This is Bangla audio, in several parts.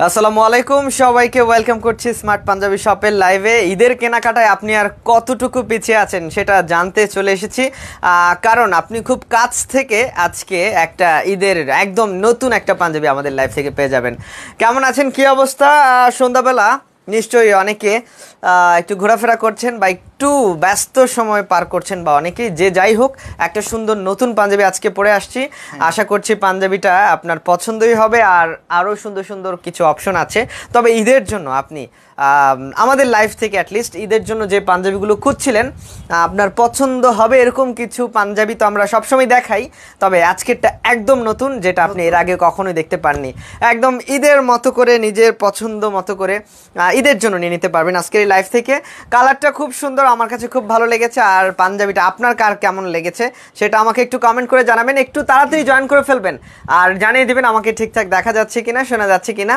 আসসালামু আলাইকুম সবাইকে ওয়েলকাম করছি স্মার্ট পাঞ্জাবি শপের লাইভে। ঈদের কেনাকাটায় আপনি আর কতটুকু পিছিয়ে আছেন সেটা জানতে চলে এসেছি, কারণ আপনি খুব কাছ থেকে আজকে একটা ঈদের একদম নতুন একটা পাঞ্জাবি আমাদের লাইভ থেকে পেয়ে যাবেন। কেমন আছেন, কি অবস্থা? সন্ধ্যাবেলা নিশ্চয়ই অনেকে একটু ঘোরাফেরা করছেন বা একটু ব্যস্ত সময় পার করছেন, বা অনেকেই যে যাই হোক একটা সুন্দর নতুন পাঞ্জাবি আজকে পরে আসছি। আশা করছি পাঞ্জাবিটা আপনার পছন্দই হবে, আর আরও সুন্দর সুন্দর কিছু অপশন আছে। তবে ঈদের জন্য আপনি আমাদের লাইফ থেকে অ্যাটলিস্ট ঈদের জন্য যে পাঞ্জাবিগুলো খুঁজছিলেন আপনার পছন্দ হবে এরকম কিছু পাঞ্জাবি তো আমরা সবসময় দেখাই, তবে আজকেরটা একদম নতুন, যেটা আপনি এর আগে কখনোই দেখতে পাননি। একদম ঈদের মতো করে নিজের পছন্দ মতো করে ঈদের জন্য নিয়ে নিতে পারবেন আজকের এই লাইফ থেকে। কালারটা খুব সুন্দর, আমার কাছে খুব ভালো লেগেছে। আর পাঞ্জাবিটা আপনার কার কেমন লেগেছে সেটা আমাকে একটু কমেন্ট করে জানাবেন, একটু তাড়াতাড়ি জয়েন করে ফেলবেন আর জানিয়ে দিবেন আমাকে ঠিকঠাক দেখা যাচ্ছে কিনা, শোনা যাচ্ছে কিনা।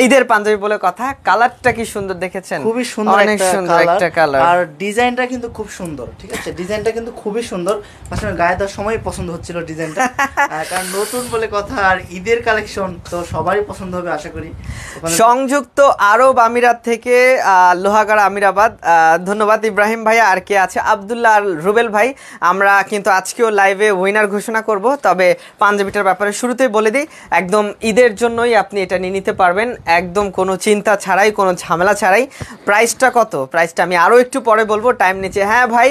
ঈদের পাঞ্জাবি বলে কথা, কালারটা কি সুন্দর দেখেছেন? খুবই সুন্দর, অনেক সুন্দর একটা কালার, আর ডিজাইনটা কিন্তু খুব সুন্দর। ঠিক আছে, ডিজাইনটা কিন্তু খুবই সুন্দর। আসলে গায়ে দেওয়ার সময় পছন্দ হচ্ছিল ডিজাইনটা, কারণ নতুন বলে কথা আর ঈদের কালেকশন তো সবারই পছন্দ হবে আশা করি। সংযুক্ত আরব আমিরাত থেকে লোহাগাড়া আমিরাবাদ, ধন্যবাদ ইব্রাহিম ভাইয়া। আর কে আছে? আবদুল্লাহ আর রুবেল ভাই। আমরা কিন্তু আজকেও লাইভে উইনার ঘোষণা করব, তবে পাঞ্জাবিটার ব্যাপারে শুরুতেই বলে দিই, একদম ঈদের জন্যই আপনি এটা নিয়ে নিতে পারবেন, একদম কোনো চিন্তা ছাড়াই, কোনো ঝামেলা ছাড়াই। প্রাইসটা কত? প্রাইসটা আমি আরও একটু পরে বলবো, টাইম নিচে। হ্যাঁ ভাই,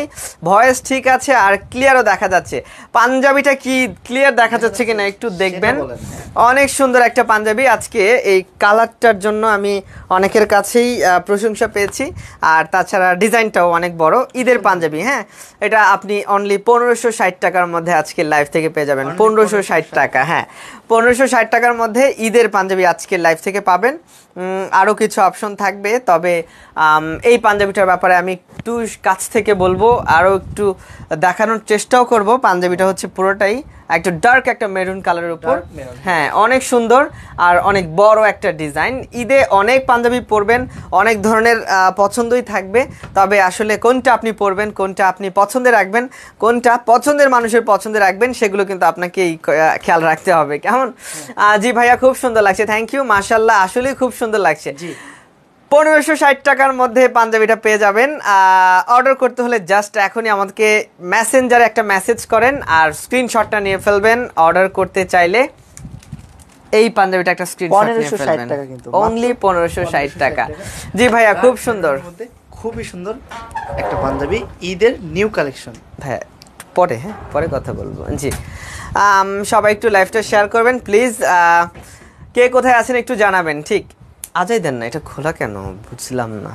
ভয়েস ঠিক আছে আর ক্লিয়ারও দেখা যাচ্ছে। পাঞ্জাবিটা কি ক্লিয়ার দেখা যাচ্ছে কিনা একটু দেখবেন। অনেক সুন্দর একটা পাঞ্জাবি। আজকে এই কালারটার জন্য আমি অনেকের কাছেই প্রশংসা পেয়েছি, আর তাছাড়া ডিজাইনটাও অনেক বড়। ঈদের পাঞ্জাবি, হ্যাঁ, এটা আপনি অনলি 1560 টাকার মধ্যে আজকে লাইভ থেকে পেয়ে যাবেন। 1560 টাকা, হ্যাঁ, 1560 টাকার মধ্যে ঈদের পাঞ্জাবি আজকে লাইভ থেকে পাবেন। আরও কিছু অপশন থাকবে, তবে এই পাঞ্জাবিটার ব্যাপারে আমি একটু কাছ থেকে বলবো, আরও একটু দেখানোর চেষ্টাও করব। পাঞ্জাবিটা হচ্ছে পুরোটাই একটু ডার্ক একটা মেরুন কালারের উপর, হ্যাঁ, অনেক সুন্দর আর অনেক বড় একটা ডিজাইন। ঈদে অনেক পাঞ্জাবি পরবেন, অনেক ধরনের পছন্দই থাকবে, তবে আসলে কোনটা আপনি পরবেন, কোনটা আপনি পছন্দে রাখবেন, কোনটা পছন্দের মানুষের পছন্দে রাখবেন, সেগুলো কিন্তু আপনাকে খেয়াল রাখতে হবে। কেমন? জি ভাইয়া, খুব সুন্দর লাগছে, থ্যাংক ইউ, মাশাআল্লাহ, আসলেই খুব সুন্দর লাগছে। জি, 1560 টাকার মধ্যে পাঞ্জাবিটা পেয়ে যাবেন। অর্ডার করতে হলে জাস্ট এখনই আমাদেরকে মেসেঞ্জারে একটা মেসেজ করেন আর স্ক্রিনশটটা নিয়ে ফেলবেন। অর্ডার করতে চাইলে এই পাঞ্জাবিটা একটা স্ক্রিনশট নিয়ে ফেলবেন, অনলি 1560 টাকা। জি ভাইয়া, খুব সুন্দর, খুবই সুন্দর একটা পাঞ্জাবি, ঈদের নিউ কালেকশন। হ্যাঁ, পরে কথা বলবো। জি, সবাই একটু লাইভটা শেয়ার করবেন প্লিজ। কে কোথায় আছেন একটু জানাবেন। ঠিক আজাই দেন না, এটা খোলা কেন বুঝলাম না।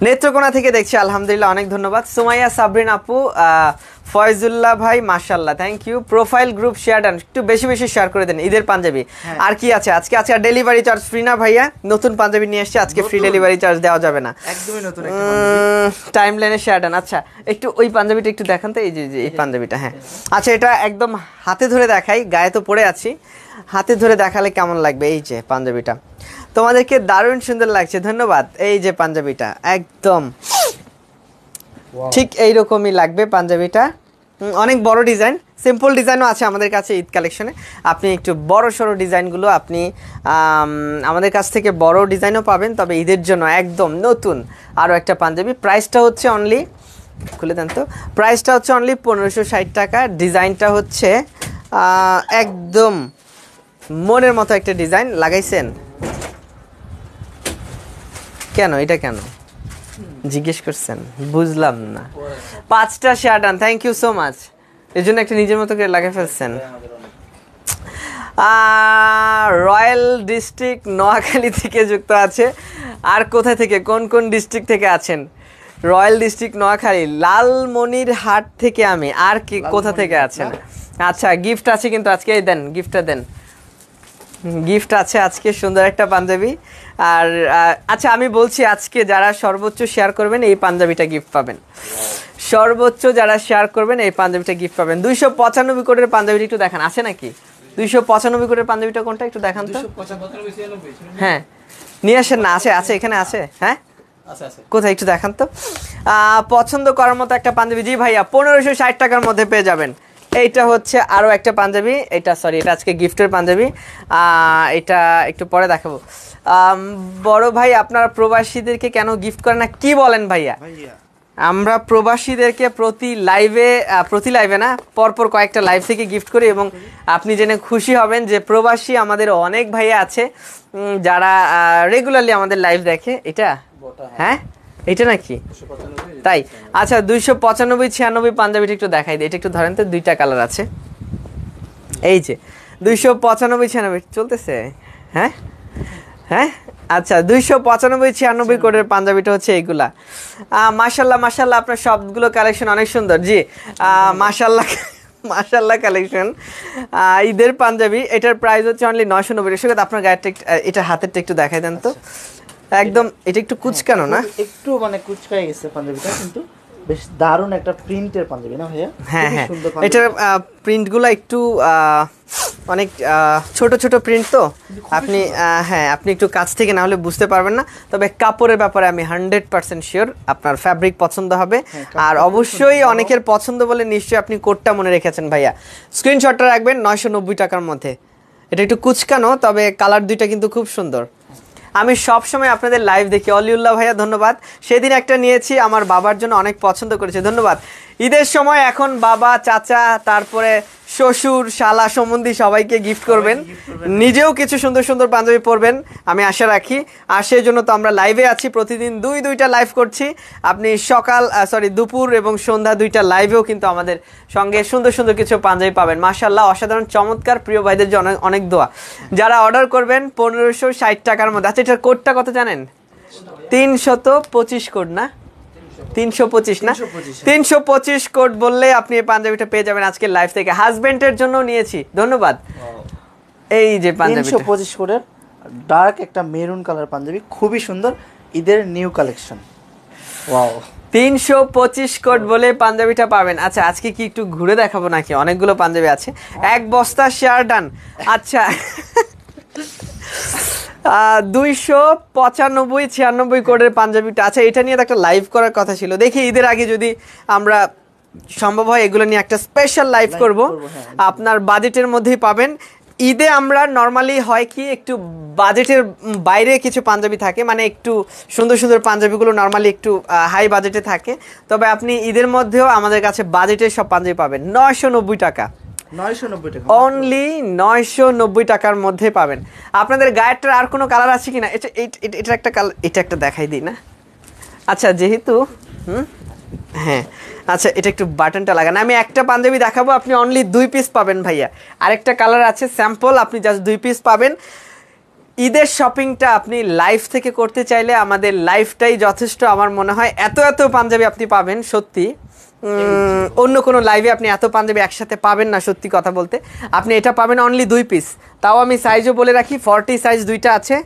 নেত্রকোনা থেকে দেখছি, আলহামদুলিল্লাহ, অনেক ধন্যবাদ। সুমাইয়া সাবরিন আপু, ফয়জুল্লাহ ভাই, মাশাআল্লাহ, thank you. Profile group share দেন, একটু বেশি বেশি শেয়ার করে দেন ঈদের পাঞ্জাবি। আর কি আছে আজকে? আছে আর ডেলিভারি চার্জ ফ্রি না ভাইয়া? নতুন পাঞ্জাবি নিয়ে এসেছে, আজকে ফ্রি ডেলিভারি চার্জ দেওয়া যাবে না, একদমই নতুন। টাইম লাইনে শেয়ার দেন। আচ্ছা, একটু ওই পাঞ্জাবিটা একটু দেখান তো, এই যে এই পাঞ্জাবিটা। হ্যাঁ, আচ্ছা, এটা একদম হাতে ধরে দেখাই, গায়ে তো পরে আছি, হাতে ধরে দেখালে কেমন লাগবে? এই যে পাঞ্জাবিটা, তোমাদেরকে দারুণ সুন্দর লাগছে, ধন্যবাদ। এই যে পাঞ্জাবিটা একদম ঠিক এইরকমই লাগবে পাঞ্জাবিটা, অনেক বড় ডিজাইন, সিম্পল ডিজাইনও আছে আমাদের কাছে ঈদ কালেকশনে। আপনি একটু বড় সড়ো ডিজাইনগুলো আপনি আমাদের কাছ থেকে বড় ডিজাইনও পাবেন, তবে ঈদের জন্য একদম নতুন আরও একটা পাঞ্জাবি। প্রাইসটা হচ্ছে অনলি, খুলে দেন তো, প্রাইসটা হচ্ছে অনলি 1560 টাকা। ডিজাইনটা হচ্ছে একদম মনের মতো একটা ডিজাইন লাগাইছেন কেন? এটা কেন জিজ্ঞেস করছেন, বুঝলাম না। 5টা share done, thank you so much. এর জন্য একটা নিজের মতো করে লাগিয়ে ফেলছেন। রয়্যাল ডিস্ট্রিক্ট নোয়াখালী থেকে যুক্ত আছে। আর কোথা থেকে, কোন কোন ডিস্ট্রিক্ট থেকে আছেন? রয়্যাল ডিস্ট্রিক্ট নোয়াখালী, লালমনির হাট থেকে আমি। আর কি কোথা থেকে আছেন? আচ্ছা, গিফট আছে কিন্তু আজকে, এই দেন, গিফটটা দেন। গিফট আছে আজকে, সুন্দর একটা পাঞ্জাবি। আর আচ্ছা, আমি বলছি আজকে যারা সর্বোচ্চ শেয়ার করবেন এই পাঞ্জাবিটা গিফট পাবেন। সর্বোচ্চ যারা শেয়ার করবেন এই পাঞ্জাবিটা গিফট পাবেন। 295 কোটের পাঞ্জাবিটা একটু দেখান, আছে নাকি? 295 কোটের পাঞ্জাবিটা কোনটা একটু দেখান তো। হ্যাঁ, নিয়ে আসেন না, আছে আছে, এখানে আছে। হ্যাঁ, কোথায় একটু দেখান তো। পছন্দ করার মতো একটা পাঞ্জাবি। জি ভাইয়া, 1560 টাকার মধ্যে পেয়ে যাবেন। এইটা হচ্ছে আরো একটা পাঞ্জাবি, এটা সরি এটা আজকে গিফটের পাঞ্জাবি, এটা একটু পরে দেখাবো। বড় ভাই আপনারা প্রবাসীদেরকে কেন গিফট করেন না, কি বলেন ভাইয়া? আমরা প্রবাসীদেরকে প্রতি লাইভে না পরপর কয়েকটা লাইভ থেকে গিফট করি, এবং আপনি জেনে খুশি হবেন যে প্রবাসী আমাদের অনেক ভাইয়া আছে যারা রেগুলারলি আমাদের লাইভ দেখে। এটা হ্যাঁ এটা নাকি তাই? আচ্ছা 295 96 পাঞ্জাবিটা একটু দেখাই দিই, এটা একটু ধরেন তো, দুইটা কালার আছে, এই যে 295 96 চলতেছে। হ্যাঁ হ্যাঁ আচ্ছা 295 96 কোডের পাঞ্জাবিটা হচ্ছে এইগুলা। মাশাল্লাহ মাশাল্লাহ আপনার সবগুলো কালেকশন অনেক সুন্দর। জি মাশাল্লাহ মাশাল্লাহ কালেকশন। ঈদের পাঞ্জাবি, এটার প্রাইস হচ্ছে অনলি 990 টাকা। আপনার গায়েরটা এটা হাতেরটা একটু দেখাই দেন তো। একদম এটা একটু কুচকানো না, একটু মানে কুচকাই গেছে পাঞ্জাবিটা, কিন্তু বেশ দারুণ একটা প্রিন্টের পাঞ্জাবি না ভাইয়া? হ্যাঁ হ্যাঁ এটার প্রিন্টগুলো একটু অনেক ছোট ছোট প্রিন্ট, তো আপনি হ্যাঁ আপনি একটু কাছ থেকে না হলে বুঝতে পারবেন না, তবে কাপড়ের ব্যাপারে আমি 100% শিওর আপনার ফ্যাব্রিক পছন্দ হবে। আর অবশ্যই অনেকের পছন্দ বলে নিশ্চয়ই আপনি কোডটা মনে রেখেছেন ভাইয়া, স্ক্রিনশটটা রাখবেন 990 টাকার মধ্যে। এটা একটু কুচকানো, তবে কালার দুইটা কিন্তু খুব সুন্দর। আমি সব সময় আপনাদের লাইভ দেখি। অলিউল্লাহ ভাইয়া ধন্যবাদ, সেদিন একটা নিয়েছি আমার বাবার জন্য, অনেক পছন্দ করেছে, ধন্যবাদ। ঈদের সময় এখন বাবা চাচা তারপরে শ্বশুর শালা সম্বন্ধী সবাইকে গিফট করবেন, নিজেও কিছু সুন্দর সুন্দর পাঞ্জাবি পরবেন আমি আশা রাখি। আর সেই জন্য তো আমরা লাইভে আছি, প্রতিদিন দুইটা লাইভ করছি। আপনি দুপুর এবং সন্ধ্যা দুইটা লাইভেও কিন্তু আমাদের সঙ্গে সুন্দর সুন্দর কিছু পাঞ্জাবি পাবেন। মাশাআল্লাহ অসাধারণ চমৎকার, প্রিয় ভাইদের জন্য অনেক দোয়া। যারা অর্ডার করবেন 1560 টাকার মধ্যে। আচ্ছা এটার কোডটা কত জানেন? 325 কোড না, 325 না, 325 কোড বললে আপনি এই পাঞ্জাবিটা পেয়ে যাবেন আজকে লাইভ থেকে। হাজবেন্ডের জন্য নিয়েছি, ধন্যবাদ। এই যে পাঞ্জাবি 325 কোডের ডার্ক একটা মেরুন কালার পাঞ্জাবি, খুবই সুন্দর, ঈদের নিউ কালেকশন। ওয়াও 325 কোড বলে পাঞ্জাবিটা পাবেন। আচ্ছা আজকে কি একটু ঘুরে দেখাবো নাকি? অনেকগুলো পাঞ্জাবি আছে, এক বস্তা শেয়ার ডান। আচ্ছা 295 96 কোডের পাঞ্জাবিটা। আচ্ছা এটা নিয়ে তো একটা লাইভ করার কথা ছিল, দেখি ঈদের আগে যদি আমরা সম্ভব হয় এগুলো নিয়ে একটা স্পেশাল লাইভ করব। আপনার বাজেটের মধ্যেই পাবেন। ঈদে আমরা নর্মালি হয় কি একটু বাজেটের বাইরে কিছু পাঞ্জাবি থাকে, মানে একটু সুন্দর সুন্দর পাঞ্জাবিগুলো নর্মালি একটু হাই বাজেটে থাকে, তবে আপনি ঈদের মধ্যেও আমাদের কাছে বাজেটের সব পাঞ্জাবি পাবেন 990 টাকা, 990 টাকা অনলি 990 টাকার মধ্যে পাবেন। আপনাদের গায়েরটার আর কোনো কালার আছে কিনা? এটা একটা কালার, এটা একটা দেখাই দিই না। আচ্ছা যেহেতু হ্যাঁ আচ্ছা এটা একটু বাটনটা লাগান। আমি একটা পাঞ্জাবি দেখাবো, আপনি অনলি 2 পিস পাবেন ভাইয়া। আরেকটা কালার আছে স্যাম্পল, আপনি জাস্ট 2 পিস পাবেন। ঈদের শপিংটা আপনি লাইভ থেকে করতে চাইলে আমাদের লাইভটাই যথেষ্ট আমার মনে হয়। এত পাঞ্জাবি আপনি পাবেন সত্যি, অন্য কোনো লাইভে আপনি এত পাঞ্জাবি একসাথে পাবেন না, সত্যি কথা বলতে। আপনি এটা পাবেন অনলি 2 পিস, তাও আমি সাইজও বলে রাখি 40 সাইজ দুইটা আছে,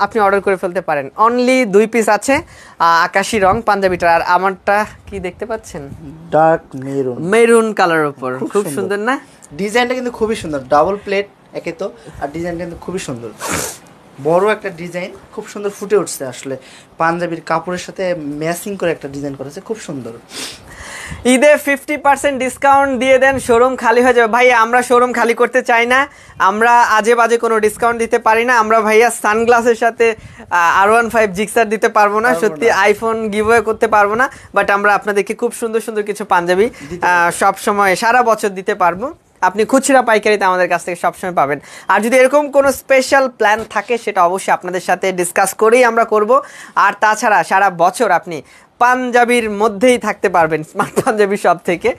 আপনি অর্ডার করে ফেলতে পারেন। অনলি 2 পিস আছে, আকাশি রং পাঞ্জাবিটা। আর আমারটা কি দেখতে পাচ্ছেন? ডার্ক মেরুন কালার উপর, খুব সুন্দর না? ডিজাইনটা কিন্তু খুবই সুন্দর, ডাবল প্লেট একে তো, আর ডিজাইনটা কিন্তু খুবই সুন্দর, বড় একটা ডিজাইন, খুব সুন্দর ফুটে উঠছে আসলে পাঞ্জাবির কাপড়ের সাথে ম্যাচিং করে একটা ডিজাইন করেছে, খুব সুন্দর। ঈদে 50% ডিসকাউন্ট দিয়ে দেন, শোরুম খালি হয়ে যাবে। ভাইয়া আমরা শোরুম খালি করতে চাই না, আমরা আজে বাজে কোনো ডিসকাউন্ট দিতে পারি না। আমরা ভাইয়া সানগ্লাসের সাথে R15 জিক্সার দিতে পারবো না, সত্যি আইফোন গিভওয়ে করতে পারবো না, বাট আমরা আপনাদেরকে খুব সুন্দর সুন্দর কিছু পাঞ্জাবি সব সময় সারা বছর দিতে পারবো। আপনি খুচরা পাইকারিতে আমাদের কাছ থেকে সবসময় পাবেন। আর যদি এরকম কোনো স্পেশাল প্ল্যান থাকে সেটা অবশ্যই আপনাদের সাথে ডিসকাস করেই আমরা করব। আর তাছাড়া সারা বছর আপনি পাঞ্জাবির মধ্যেই থাকতে পারবেন, স্মার্ট পাঞ্জাবি সব থেকে।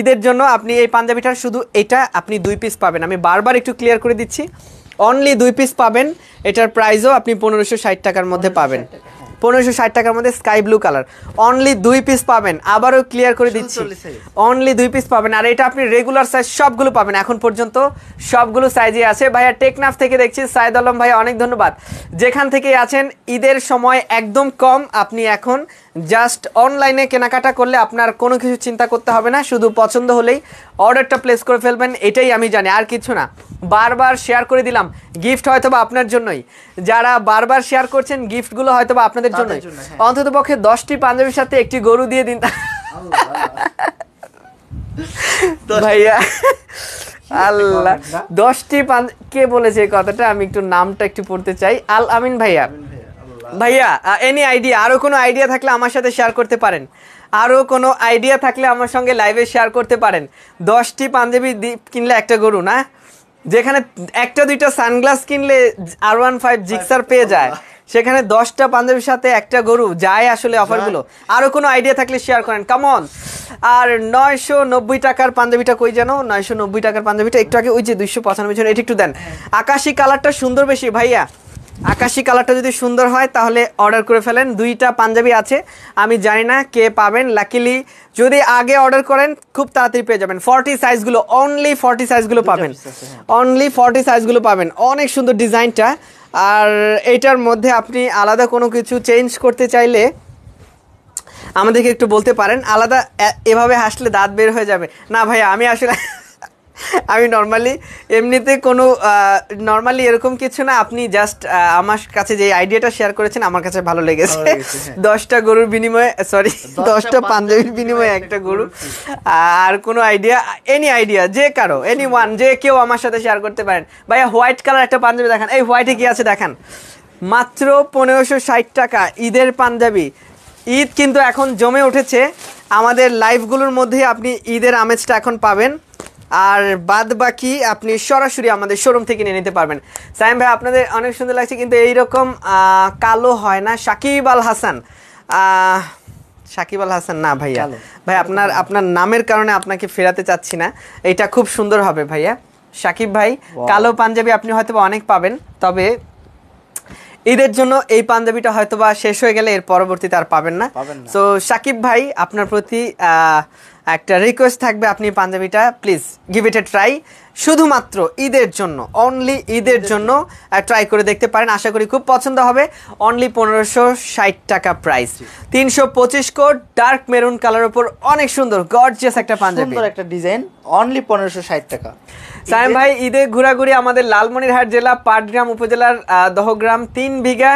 ঈদের জন্য আপনি এই পাঞ্জাবিটার শুধু এটা আপনি 2 পিস পাবেন, আমি বারবার একটু ক্লিয়ার করে দিচ্ছি, অনলি 2 পিস পাবেন। এটার প্রাইসও আপনি 1560 টাকার মধ্যে পাবেন, 1560 টাকার মধ্যে sky blue colour, only 2 piece পাবেন। আবারও ক্লিয়ার করে দিচ্ছি, অনলি 2 পিস পাবেন। আর এটা আপনি রেগুলার সাইজ সবগুলো পাবেন, এখন পর্যন্ত সবগুলো সাইজে আছে। ভাইয়া টেকনাফ থেকে দেখছি, সাইদ আলম ভাইয়া অনেক ধন্যবাদ। যেখান থেকে আছেন, ঈদের সময় একদম কম, আপনি এখন জাস্ট অনলাইনে কেনাকাটা করলে আপনার কোনো কিছু চিন্তা করতে হবে না, শুধু পছন্দ হলেই অর্ডারটা প্লেস করে ফেলবেন, এটাই আমি জানি, আর কিছু না। বারবার শেয়ার করে দিলাম, গিফট হয়তো বা আপনার জন্যই, যারা বারবার শেয়ার করছেন গিফটগুলো হয়তো বা আপনাদের জন্যই। অন্তত পক্ষে 10টি পাঞ্জাবির সাথে একটি গরু দিয়ে দিন। ভাইয়া আল্লাহ 10টি কে বলেছে এই কথাটা, আমি একটু নামটা একটু পড়তে চাই। আল আমিন ভাইয়া। ভাইয়া এনি আইডিয়া, আরো কোনো আইডিয়া থাকলে আমার সাথে শেয়ার করতে পারেন, আরো কোনো আইডিয়া থাকলে আমার সঙ্গে লাইভে শেয়ার করতে পারেন। 10টি পাঞ্জাবি কিনলে একটা গরু না, যেখানে একটা দুইটা সানগ্লাস কিনলে R15 জিক্সার পেয়ে যায়, সেখানে 10টা পাঞ্জাবির সাথে একটা গরু যায় আসলে অফারগুলো। আরো কোনো আইডিয়া থাকলে শেয়ার করেন, কামন। আর 990 টাকার পাঞ্জাবিটা কই জানো, 990 টাকার পাঞ্জাবিটা একটু আগে ওই যে 295 জন, এটা একটু দেন। আকাশি কালারটা সুন্দর বেশি ভাইয়া, আকাশি কালারটা যদি সুন্দর হয় তাহলে অর্ডার করে ফেলেন। 2টা পাঞ্জাবি আছে, আমি জানি না কে পাবেন। লাকিলি যদি আগে অর্ডার করেন খুব তাড়াতাড়ি পেয়ে যাবেন। 40 সাইজগুলো, অনলি 40 সাইজগুলো পাবেন, অনলি 40 সাইজগুলো পাবেন। অনেক সুন্দর ডিজাইনটা। আর এইটার মধ্যে আপনি আলাদা কোনো কিছু চেঞ্জ করতে চাইলে আমাদেরকে একটু বলতে পারেন। আলাদা এভাবে হাসলে দাঁত বের হয়ে যাবে না ভাইয়া, আমি আসলে আমি নর্মালি এমনিতে কোনো নর্মালি এরকম কিছু না। আপনি জাস্ট আমার কাছে যে আইডিয়াটা শেয়ার করেছেন আমার কাছে ভালো লেগেছে। 10টা গরুর বিনিময়ে, সরি 10টা পাঞ্জাবির বিনিময়ে একটা গরু। আর কোনো আইডিয়া, এনি আইডিয়া, যে কারো, এনি ওয়ান, যে কেউ আমার সাথে শেয়ার করতে পারেন। ভাইয়া হোয়াইট কালার একটা পাঞ্জাবি দেখান, এই হোয়াইটে কি আছে দেখান। মাত্র 1560 টাকা ঈদের পাঞ্জাবি। ঈদ কিন্তু এখন জমে উঠেছে, আমাদের লাইভগুলোর মধ্যে আপনি ঈদের আমেজটা এখন পাবেন। আর বাদ বাকি আপনি সরাসরি আমাদের শোরুম থেকে নিয়ে নিতে পারবেন। সাইম ভাই আপনাদের অনেক সুন্দর লাগছে, কিন্তু এইরকম কালো হয় না। সাকিব আল হাসান, সাকিব আল হাসান না ভাইয়া, ভাই আপনার নামের কারণে আপনাকে ফেরাতে চাচ্ছি না, এটা খুব সুন্দর হবে ভাইয়া। সাকিব ভাই কালো পাঞ্জাবি আপনি হয়তো অনেক পাবেন, তবে ঈদের জন্য এই পাঞ্জাবিটা হয়তো বা শেষ হয়ে গেলে এর পরবর্তীতে আর পাবেন না। সো সাকিব ভাই আপনার প্রতি একটা রিকোয়েস্ট থাকবে, আপনি পাঞ্জাবিটা please give it A try, শুধুমাত্র ঈদের জন্য, অনলি ঈদের জন্য ট্রাই করে দেখতে পারেন। আশা করি খুব পছন্দ হবে। অনলি 1560 টাকা price, 325 code, dark maroon colour উপর অনেক সুন্দর গর্জিয়াস একটা পাঞ্জাবি, সুন্দর একটা ডিজাইন, অনলি 1560 টাকা। সাইম ভাই ঈদে ঘোরাঘুরি আমাদের লালমনিরহাট জেলা পাটগ্রাম উপজেলার দহগ্রাম 3 বিঘা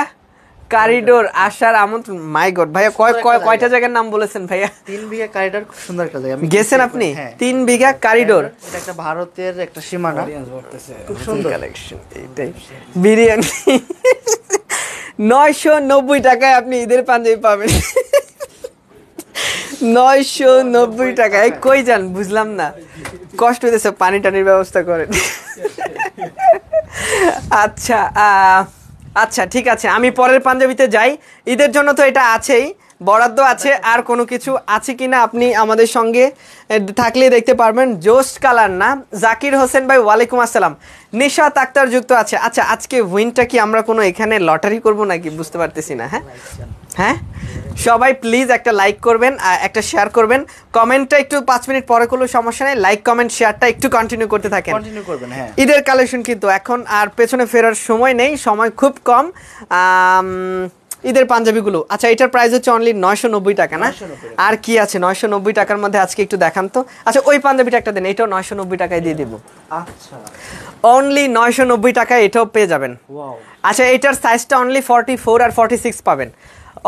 করিডোর আসার আমন্ত্রণ। মাই গড ভাইয়া, কয়টা জায়গার নাম বলেছেন ভাইয়া? 3 বিঘা করিডোর, খুব সুন্দর একটা জায়গা। গেছেন আপনি? 3 বিঘা করিডোর, এটা একটা ভারতের একটা সীমানা, খুব সুন্দর কালেকশন। এইটাই বিরিয়ানি 990 টাকায় আপনি ঈদের পাঞ্জাবি পাবেন। 990 টাকায় কই যান বুঝলাম না, কষ্ট হইতেছে, পানি টানির ব্যবস্থা করেন। আচ্ছা আচ্ছা ঠিক আছে, আমি পরের পাঞ্জাবিতে যাই। ঈদের জন্য তো এটা আছেই, বরাদ্দ আছে। আর কোনো কিছু আছে কিনা আপনি আমাদের সঙ্গে থাকলে দেখতে পারবেন। জোস্ট কালার না, জাকির হোসেন ভাই ওয়ালাইকুম আসসালাম। নিশাত আক্তার যুক্ত আছে। আচ্ছা আজকে উইনটা কি আমরা কোনো এখানে লটারি করব নাকি বুঝতে পারতেছি না। হ্যাঁ হ্যাঁ, সবাই প্লিজ একটা লাইক করবেন, একটা শেয়ার করবেন। কমেন্টটা একটু 5 মিনিট পরে করলেও সমস্যা নেই, লাইক কমেন্ট শেয়ারটা একটু কন্টিনিউ করতে থাকেন, কন্টিনিউ করবেন। হ্যাঁ, ঈদের ঈদের কালেকশন কিন্তু এখন আর পেছনে ফেরার সময় নেই, সময় খুব কম। ঈদের পাঞ্জাবিগুলো, আচ্ছা এটার প্রাইস হচ্ছে অনলি 990 টাকা না? আর কি আছে 990 টাকার মধ্যে আজকে একটু দেখান তো। আচ্ছা ওই পাঞ্জাবিটা একটা দেন, এটাও 990 টাকায় দিয়ে দিব। আচ্ছা অনলি 990 টাকায় এটাও পেয়ে যাবেন। আচ্ছা এটার সাইজটা অনলি 44 আর 46 পাবেন,